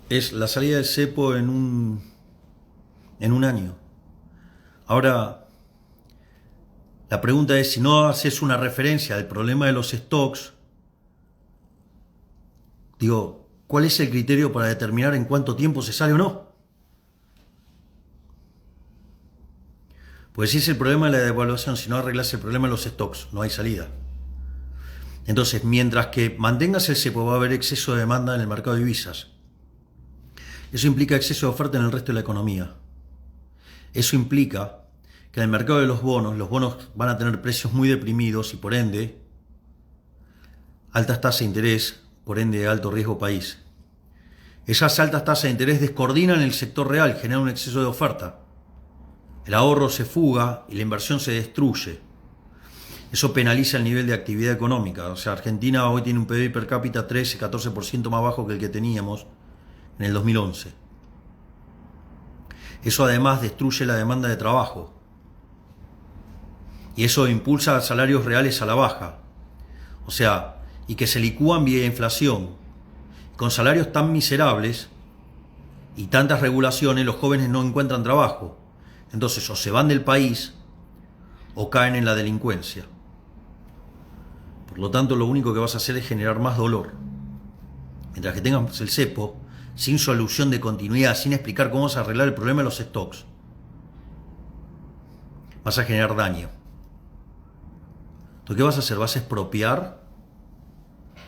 es la salida del cepo en un año. Ahora, la pregunta es, si no haces una referencia al problema de los stocks, digo, ¿cuál es el criterio para determinar en cuánto tiempo se sale o no? Pues si es el problema de la devaluación, si no arreglas el problema de los stocks, no hay salida. Entonces, mientras que mantengas el cepo, va a haber exceso de demanda en el mercado de divisas. Eso implica exceso de oferta en el resto de la economía. Eso implica que en el mercado de los bonos van a tener precios muy deprimidos y por ende, altas tasas de interés, por ende, alto riesgo país. Esas altas tasas de interés descoordinan el sector real, generan un exceso de oferta. El ahorro se fuga y la inversión se destruye. Eso penaliza el nivel de actividad económica. O sea, Argentina hoy tiene un PBI per cápita 13-14% más bajo que el que teníamos en el 2011. Eso además destruye la demanda de trabajo. Y eso impulsa salarios reales a la baja. O sea, y que se licúan vía inflación. Con salarios tan miserables y tantas regulaciones, los jóvenes no encuentran trabajo. Entonces, o se van del país o caen en la delincuencia. Por lo tanto, lo único que vas a hacer es generar más dolor. Mientras que tengas el cepo, sin solución de continuidad, sin explicar cómo vas a arreglar el problema de los stocks, vas a generar daño. Entonces, ¿qué vas a hacer? ¿Vas a expropiar?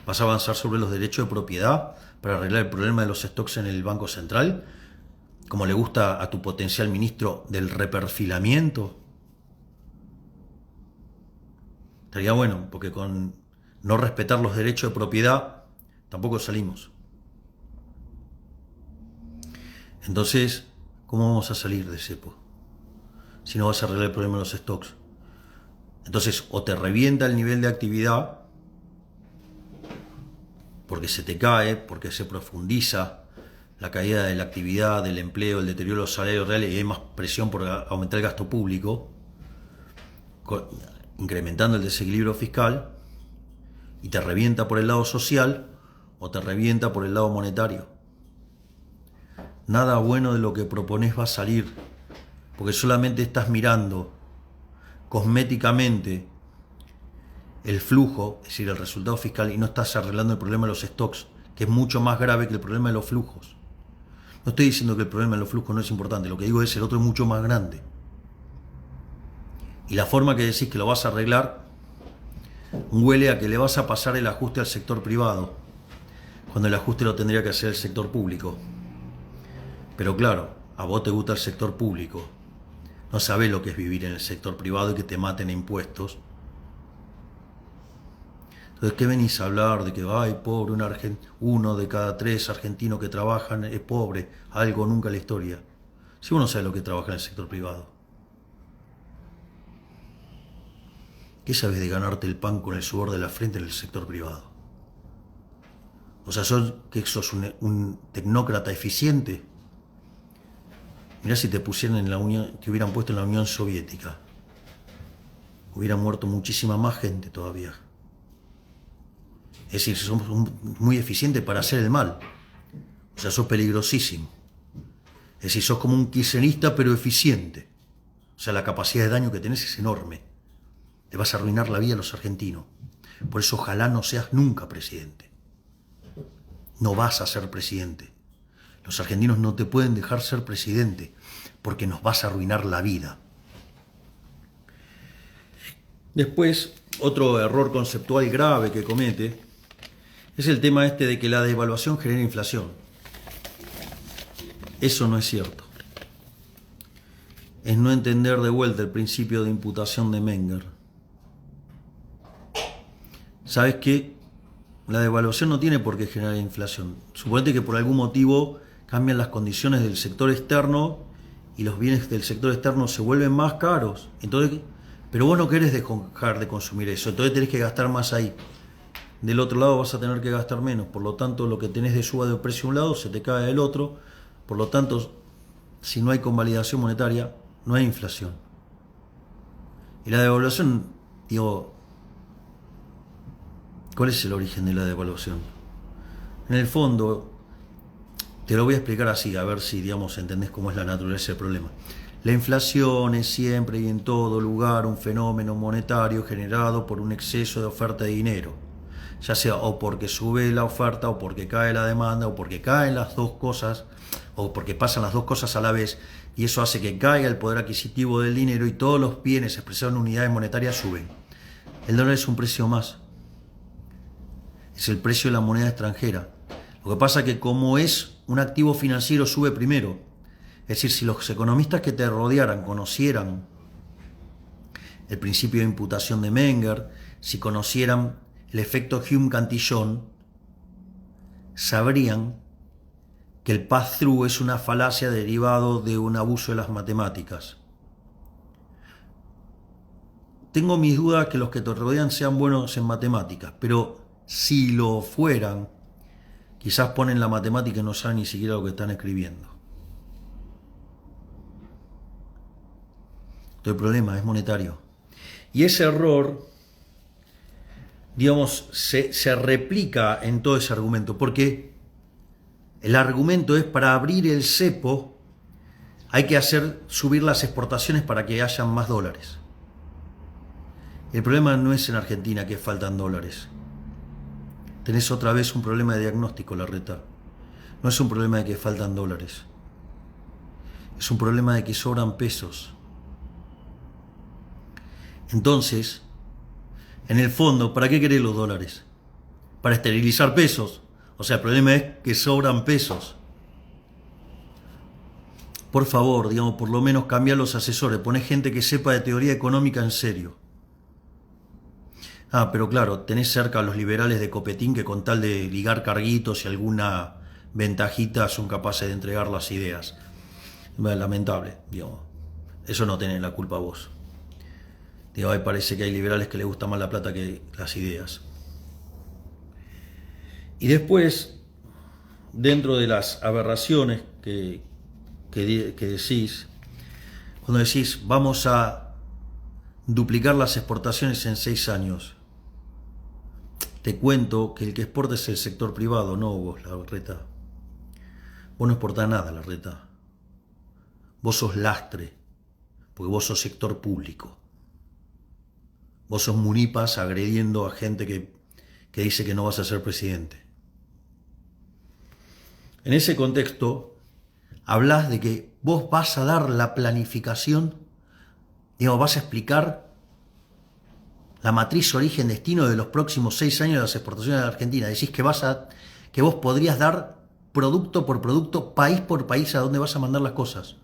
¿Vas a avanzar sobre los derechos de propiedad para arreglar el problema de los stocks en el Banco Central? Como le gusta a tu potencial ministro del reperfilamiento. Estaría bueno, porque con no respetar los derechos de propiedad tampoco salimos. Entonces, ¿cómo vamos a salir de cepo? Si no vas a arreglar el problema de los stocks. Entonces, o te revienta el nivel de actividad, porque se te cae, porque se profundiza la caída de la actividad, del empleo, el deterioro de los salarios reales y hay más presión por aumentar el gasto público, incrementando el desequilibrio fiscal, y te revienta por el lado social o te revienta por el lado monetario. Nada bueno de lo que propones va a salir, porque solamente estás mirando cosméticamente el flujo, es decir, el resultado fiscal, y no estás arreglando el problema de los stocks, que es mucho más grave que el problema de los flujos. No estoy diciendo que el problema de los flujos no es importante, lo que digo es el otro es mucho más grande. Y la forma que decís que lo vas a arreglar huele a que le vas a pasar el ajuste al sector privado, cuando el ajuste lo tendría que hacer el sector público. Pero claro, a vos te gusta el sector público, no sabés lo que es vivir en el sector privado y que te maten a impuestos. Entonces, ¿qué venís a hablar de que, ay, pobre, uno de cada 3 argentinos que trabajan es pobre? Algo nunca en la historia. Si uno sabe lo que trabaja en el sector privado. ¿Qué sabes de ganarte el pan con el sudor de la frente en el sector privado? O sea, sos un tecnócrata eficiente. Mirá si te pusieran en la Unión, te hubieran puesto en la Unión Soviética. Hubiera muerto muchísima más gente todavía. Es decir, somos muy eficientes para hacer el mal. O sea, sos peligrosísimo. Es decir, sos como un kirchnerista pero eficiente. O sea, la capacidad de daño que tenés es enorme. Le vas a arruinar la vida a los argentinos. Por eso ojalá no seas nunca presidente. No vas a ser presidente. Los argentinos no te pueden dejar ser presidente porque nos vas a arruinar la vida. Después, otro error conceptual grave que comete es el tema este de que la devaluación genera inflación. Eso no es cierto. Es no entender de vuelta el principio de imputación de Menger. ¿Sabes qué? La devaluación no tiene por qué generar inflación. Suponete que por algún motivo cambian las condiciones del sector externo y los bienes del sector externo se vuelven más caros. Entonces, pero vos no querés dejar de consumir eso, entonces tenés que gastar más ahí. del otro lado vas a tener que gastar menos. Por lo tanto, lo que tenés de suba de precio de un lado se te cae del otro. Por lo tanto, si no hay convalidación monetaria, no hay inflación. Y la devaluación, digo, ¿cuál es el origen de la devaluación? En el fondo, te lo voy a explicar así, a ver si, digamos, entendés cómo es la naturaleza del problema. La inflación es siempre y en todo lugar un fenómeno monetario generado por un exceso de oferta de dinero, ya sea o porque sube la oferta, o porque cae la demanda, o porque caen las dos cosas, o porque pasan las dos cosas a la vez, y eso hace que caiga el poder adquisitivo del dinero y todos los bienes expresados en unidades monetarias suben. El dólar es un precio más, es el precio de la moneda extranjera. Lo que pasa es que como es un activo financiero sube primero. Es decir, si los economistas que te rodearan conocieran el principio de imputación de Menger, si conocieran el efecto Hume-Cantillon, sabrían que el pass-through es una falacia derivado de un abuso de las matemáticas. Tengo mis dudas que los que te rodean sean buenos en matemáticas, pero si lo fueran, quizás ponen la matemática y no saben ni siquiera lo que están escribiendo. Todo el problema es monetario. Y ese error, digamos, se replica en todo ese argumento, porque el argumento es para abrir el cepo, hay que hacer subir las exportaciones para que haya más dólares. El problema no es en Argentina que faltan dólares. Tenés otra vez un problema de diagnóstico, Larreta. No es un problema de que faltan dólares. Es un problema de que sobran pesos. Entonces, en el fondo, ¿para qué querés los dólares? Para esterilizar pesos. O sea, el problema es que sobran pesos. Por favor, digamos, por lo menos cambia los asesores. Poné gente que sepa de teoría económica en serio. Pero claro, tenés cerca a los liberales de Copetín que con tal de ligar carguitos y alguna ventajita son capaces de entregar las ideas. Lamentable, digamos. Eso no tenés la culpa vos. Digo, ahí parece que hay liberales que les gusta más la plata que las ideas. Y después, dentro de las aberraciones que decís, cuando decís vamos a duplicar las exportaciones en 6 años, te cuento que el que exporta es el sector privado, no vos, Larreta. Vos no exportás nada, Larreta. Vos sos lastre, porque vos sos sector público. Vos sos Munipas agrediendo a gente que dice que no vas a ser presidente. En ese contexto, hablas de que vos vas a dar la planificación, digamos, vas a explicar la matriz origen-destino de los próximos 6 años de las exportaciones de la Argentina. Decís que vos podrías dar producto por producto, país por país, a dónde vas a mandar las cosas.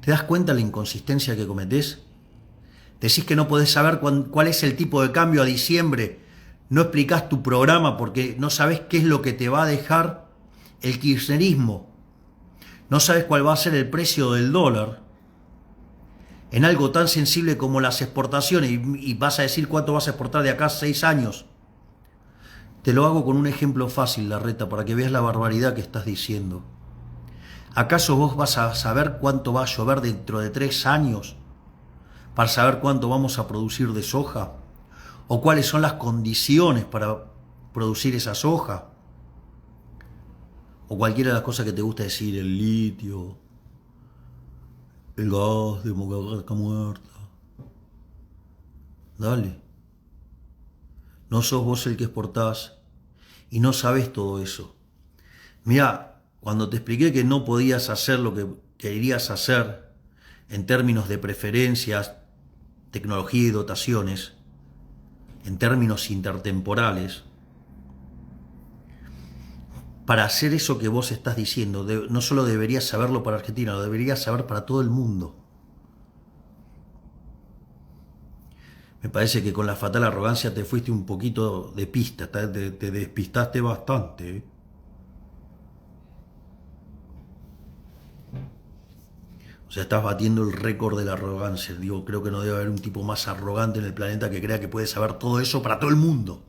¿Te das cuenta la inconsistencia que cometés? Decís que no podés saber cuál es el tipo de cambio a diciembre. No explicás tu programa porque no sabés qué es lo que te va a dejar el kirchnerismo. No sabés cuál va a ser el precio del dólar en algo tan sensible como las exportaciones, y vas a decir cuánto vas a exportar de acá a 6 años. Te lo hago con un ejemplo fácil, Larreta, para que veas la barbaridad que estás diciendo. ¿Acaso vos vas a saber cuánto va a llover dentro de 3 años para saber cuánto vamos a producir de soja? ¿O cuáles son las condiciones para producir esa soja? O cualquiera de las cosas que te gusta decir, el litio, el gas de vaca muerta. Dale. No sos vos el que exportás y no sabés todo eso. Mirá, cuando te expliqué que no podías hacer lo que querías hacer en términos de preferencias, tecnología y dotaciones, en términos intertemporales, para hacer eso que vos estás diciendo, no solo deberías saberlo para Argentina, lo deberías saber para todo el mundo. Me parece que con la fatal arrogancia te fuiste un poquito de pista, te despistaste bastante, ¿eh? O sea, estás batiendo el récord de la arrogancia. Digo, creo que no debe haber un tipo más arrogante en el planeta que crea que puede saber todo eso para todo el mundo.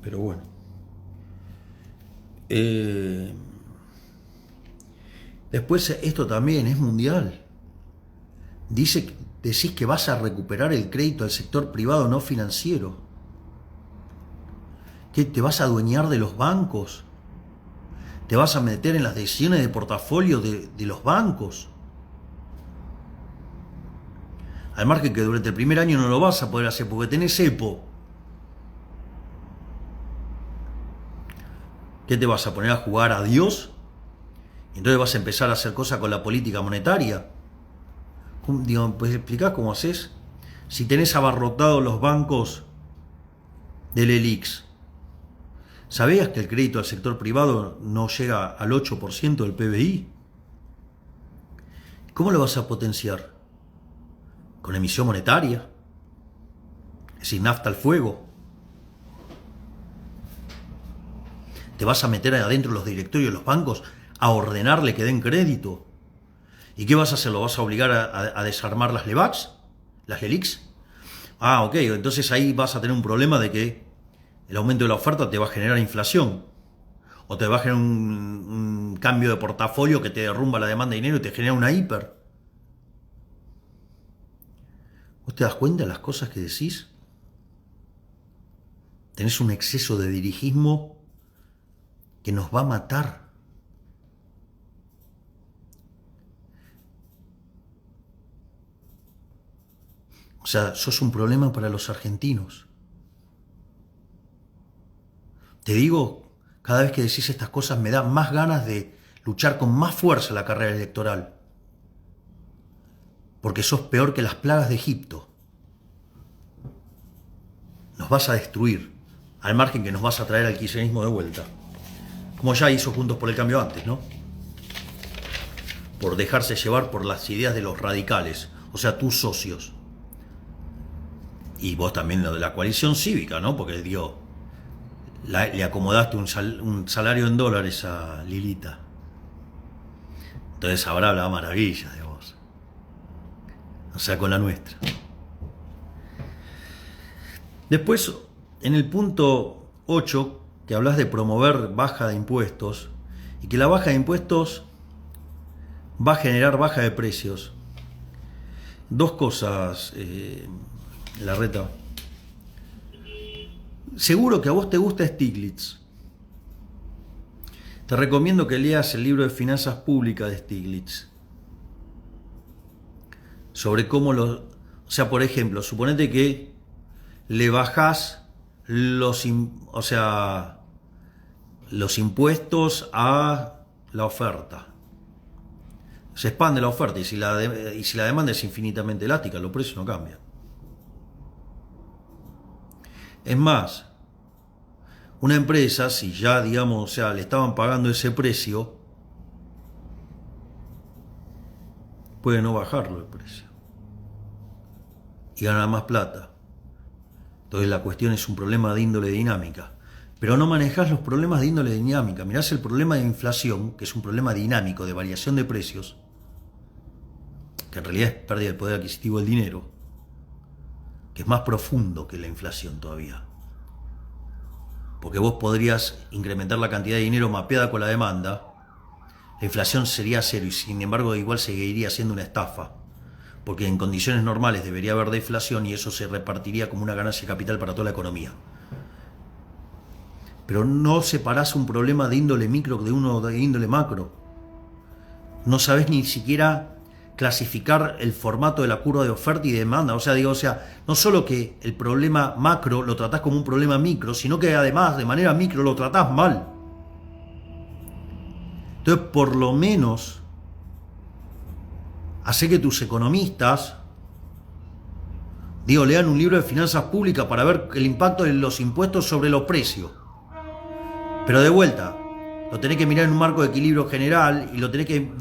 Pero bueno. Después esto también es mundial. Decís que vas a recuperar el crédito al sector privado no financiero. ¿Qué, te vas a adueñar de los bancos? ¿Te vas a meter en las decisiones de portafolio de los bancos? Al margen que durante el primer año no lo vas a poder hacer porque tenés EPO. ¿Qué te vas a poner a jugar a Dios? Y entonces vas a empezar a hacer cosas con la política monetaria. Digo, pues explicás cómo haces. Si tenés abarrotados los bancos del ELIX, ¿sabías que el crédito al sector privado no llega al 8% del PBI? ¿Cómo lo vas a potenciar? Con emisión monetaria, es decir, nafta al fuego. ¿Te vas a meter adentro de los directorios de los bancos a ordenarle que den crédito? ¿Y qué vas a hacer? ¿Lo vas a obligar a desarmar las LEVACs? ¿Las LELIX? Ah, ok, entonces ahí vas a tener un problema de que el aumento de la oferta te va a generar inflación. O te va a generar un cambio de portafolio que te derrumba la demanda de dinero y te genera una hiper. ¿Vos te das cuenta de las cosas que decís? Tenés un exceso de dirigismo que nos va a matar. O sea, sos un problema para los argentinos. Te digo, cada vez que decís estas cosas me da más ganas de luchar con más fuerza la carrera electoral. Porque sos peor que las plagas de Egipto. Nos vas a destruir, al margen que nos vas a traer al kirchnerismo de vuelta. Como ya hizo Juntos por el Cambio antes, ¿no? Por dejarse llevar por las ideas de los radicales, o sea, tus socios. Y vos también lo de la coalición cívica, ¿no? Porque, digo, le acomodaste un salario en dólares a Lilita. Entonces habrá hablado maravillas de vos. O sea, con la nuestra. Después, en el punto 8, que hablas de promover baja de impuestos, y que la baja de impuestos va a generar baja de precios. Dos cosas, Larreta. Seguro que a vos te gusta Stiglitz. Te recomiendo que leas el libro de finanzas públicas de Stiglitz. Sobre cómo o sea, por ejemplo, suponete que le bajás los impuestos a la oferta. Se expande la oferta y si la demanda es infinitamente elástica, los precios no cambian. Es más, una empresa, si ya, digamos, o sea, le estaban pagando ese precio, puede no bajarlo el precio y ganar más plata. Entonces la cuestión es un problema de índole dinámica. Pero no manejás los problemas de índole dinámica. Mirás el problema de inflación, que es un problema dinámico de variación de precios, que en realidad es pérdida del poder adquisitivo del dinero, que es más profundo que la inflación todavía. Porque vos podrías incrementar la cantidad de dinero mapeada con la demanda, la inflación sería cero y sin embargo igual seguiría siendo una estafa. Porque en condiciones normales debería haber deflación y eso se repartiría como una ganancia de capital para toda la economía. Pero no separás un problema de índole micro de uno de índole macro. No sabés ni siquiera clasificar el formato de la curva de oferta y demanda. O sea, no solo que el problema macro lo tratás como un problema micro, sino que además de manera micro lo tratás mal. Entonces, por lo menos, hace que tus economistas, lean un libro de finanzas públicas para ver el impacto de los impuestos sobre los precios. Pero de vuelta, lo tenés que mirar en un marco de equilibrio general y lo tenés que,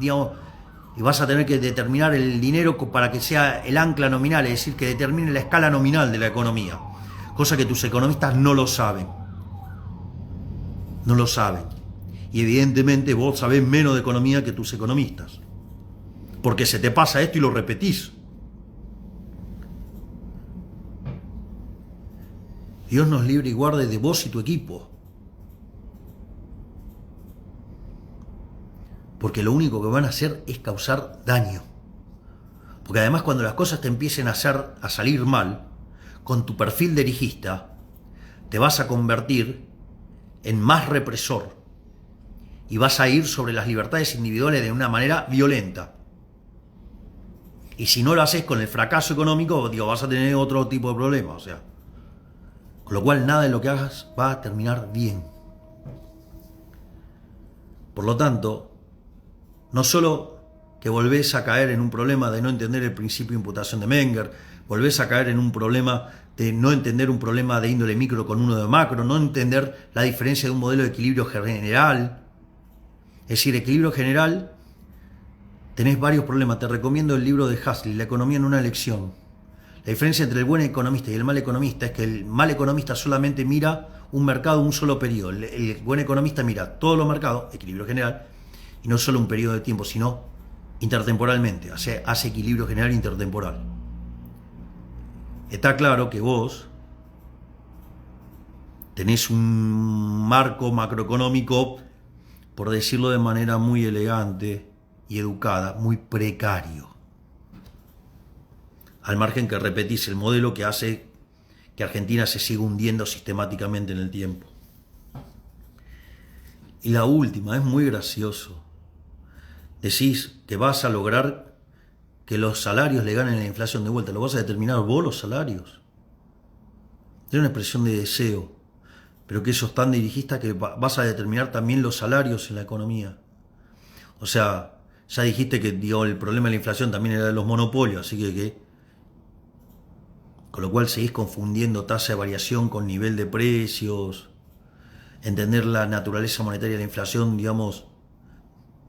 y vas a tener que determinar el dinero para que sea el ancla nominal, es decir, que determine la escala nominal de la economía. Cosa que tus economistas no lo saben. No lo saben. Y evidentemente vos sabés menos de economía que tus economistas. Porque se te pasa esto y lo repetís. Dios nos libre y guarde de vos y tu equipo. Porque lo único que van a hacer es causar daño. Porque además cuando las cosas te empiecen a salir mal, con tu perfil dirigista, te vas a convertir en más represor y vas a ir sobre las libertades individuales de una manera violenta. Y si no lo haces con el fracaso económico, vas a tener otro tipo de problema. O sea, con lo cual nada de lo que hagas va a terminar bien. Por lo tanto, no solo que volvés a caer en un problema de no entender el principio de imputación de Menger, volvés a caer en un problema de no entender un problema de índole micro con uno de macro, no entender la diferencia de un modelo de equilibrio general. Es decir, equilibrio general, tenés varios problemas. Te recomiendo el libro de Huxley, La economía en una lección. La diferencia entre el buen economista y el mal economista es que el mal economista solamente mira un mercado, un solo periodo. El buen economista mira todos los mercados, equilibrio general, y no solo un periodo de tiempo, sino intertemporalmente, o sea, hace equilibrio general intertemporal. Está claro que vos tenés un marco macroeconómico, por decirlo de manera muy elegante y educada, muy precario. Al margen que repetís el modelo que hace que Argentina se siga hundiendo sistemáticamente en el tiempo. Y la última, es muy gracioso. Decís que vas a lograr que los salarios le ganen la inflación de vuelta. ¿Lo vas a determinar vos los salarios? Es una expresión de deseo, pero que sos tan dirigista que vas a determinar también los salarios en la economía. O sea, ya dijiste que el problema de la inflación también era de los monopolios, así que con lo cual seguís confundiendo tasa de variación con nivel de precios. Entender la naturaleza monetaria de la inflación,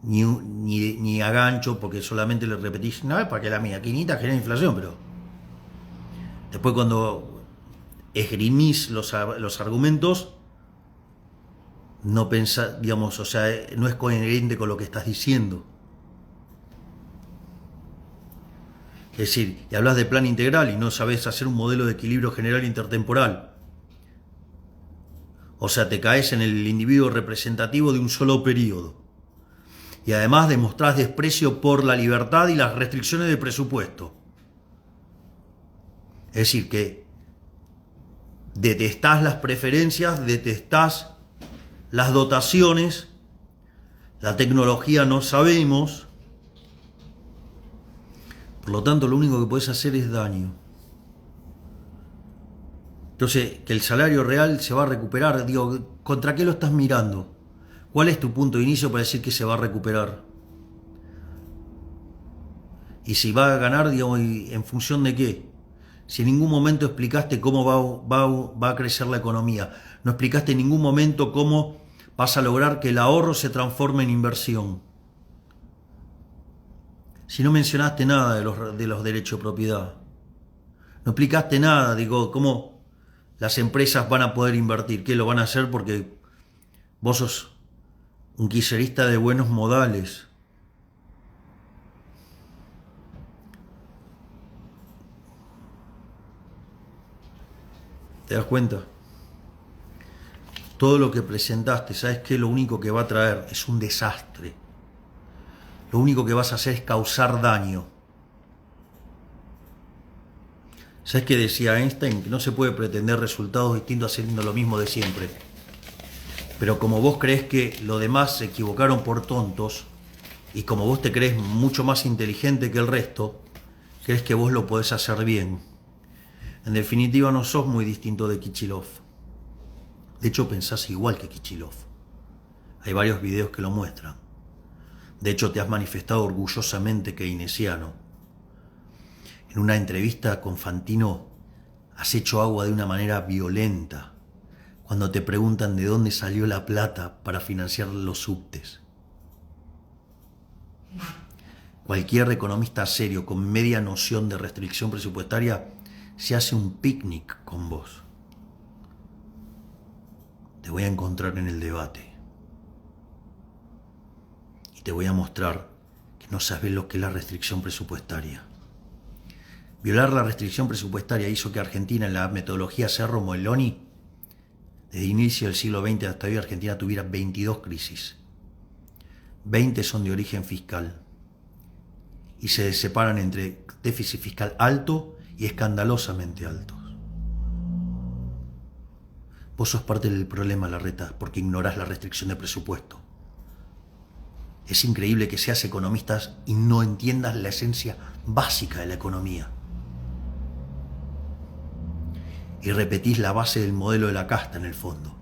ni a gancho, porque solamente le repetís, no, es para que la maquinita genere inflación, pero después cuando esgrimís los argumentos, no pensás, o sea, no es coherente con lo que estás diciendo. Es decir, y hablas de plan integral y no sabés hacer un modelo de equilibrio general intertemporal. O sea, te caes en el individuo representativo de un solo periodo. Y además demostrás desprecio por la libertad y las restricciones de presupuesto. Es decir, que detestás las preferencias, detestás las dotaciones, la tecnología no sabemos. Por lo tanto, lo único que podés hacer es daño. Entonces, que el salario real se va a recuperar, ¿contra qué lo estás mirando? ¿Cuál es tu punto de inicio para decir que se va a recuperar? Y si va a ganar, ¿en función de qué? Si en ningún momento explicaste cómo va a crecer la economía, no explicaste en ningún momento cómo vas a lograr que el ahorro se transforme en inversión. Si no mencionaste nada de los derechos de propiedad, no explicaste nada, cómo las empresas van a poder invertir, qué lo van a hacer porque vos sos un kirchnerista de buenos modales. ¿Te das cuenta? Todo lo que presentaste, ¿sabes qué? Lo único que va a traer es un desastre. Lo único que vas a hacer es causar daño. ¿Sabes qué decía Einstein? Que no se puede pretender resultados distintos haciendo lo mismo de siempre. Pero como vos crees que los demás se equivocaron por tontos, y como vos te crees mucho más inteligente que el resto, crees que vos lo podés hacer bien. En definitiva, no sos muy distinto de Kichilov. De hecho, pensás igual que Kichilov. Hay varios videos que lo muestran. De hecho, te has manifestado orgullosamente keynesiano. En una entrevista con Fantino has hecho agua de una manera violenta cuando te preguntan de dónde salió la plata para financiar los subtes. Cualquier economista serio con media noción de restricción presupuestaria se hace un picnic con vos. Te voy a encontrar en el debate. Y te voy a mostrar que no sabes lo que es la restricción presupuestaria. Violar la restricción presupuestaria hizo que Argentina, en la metodología Cerro-Moelloni, Desde inicio del siglo XX hasta hoy Argentina tuviera 22 crisis. 20 son de origen fiscal y se separan entre déficit fiscal alto y escandalosamente altos. Vos sos parte del problema, Larreta, porque ignorás la restricción de presupuesto. Es increíble que seas economista y no entiendas la esencia básica de la economía. Y repetís la base del modelo de la casta en el fondo,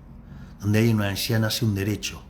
donde alguien una necesidad nace un derecho.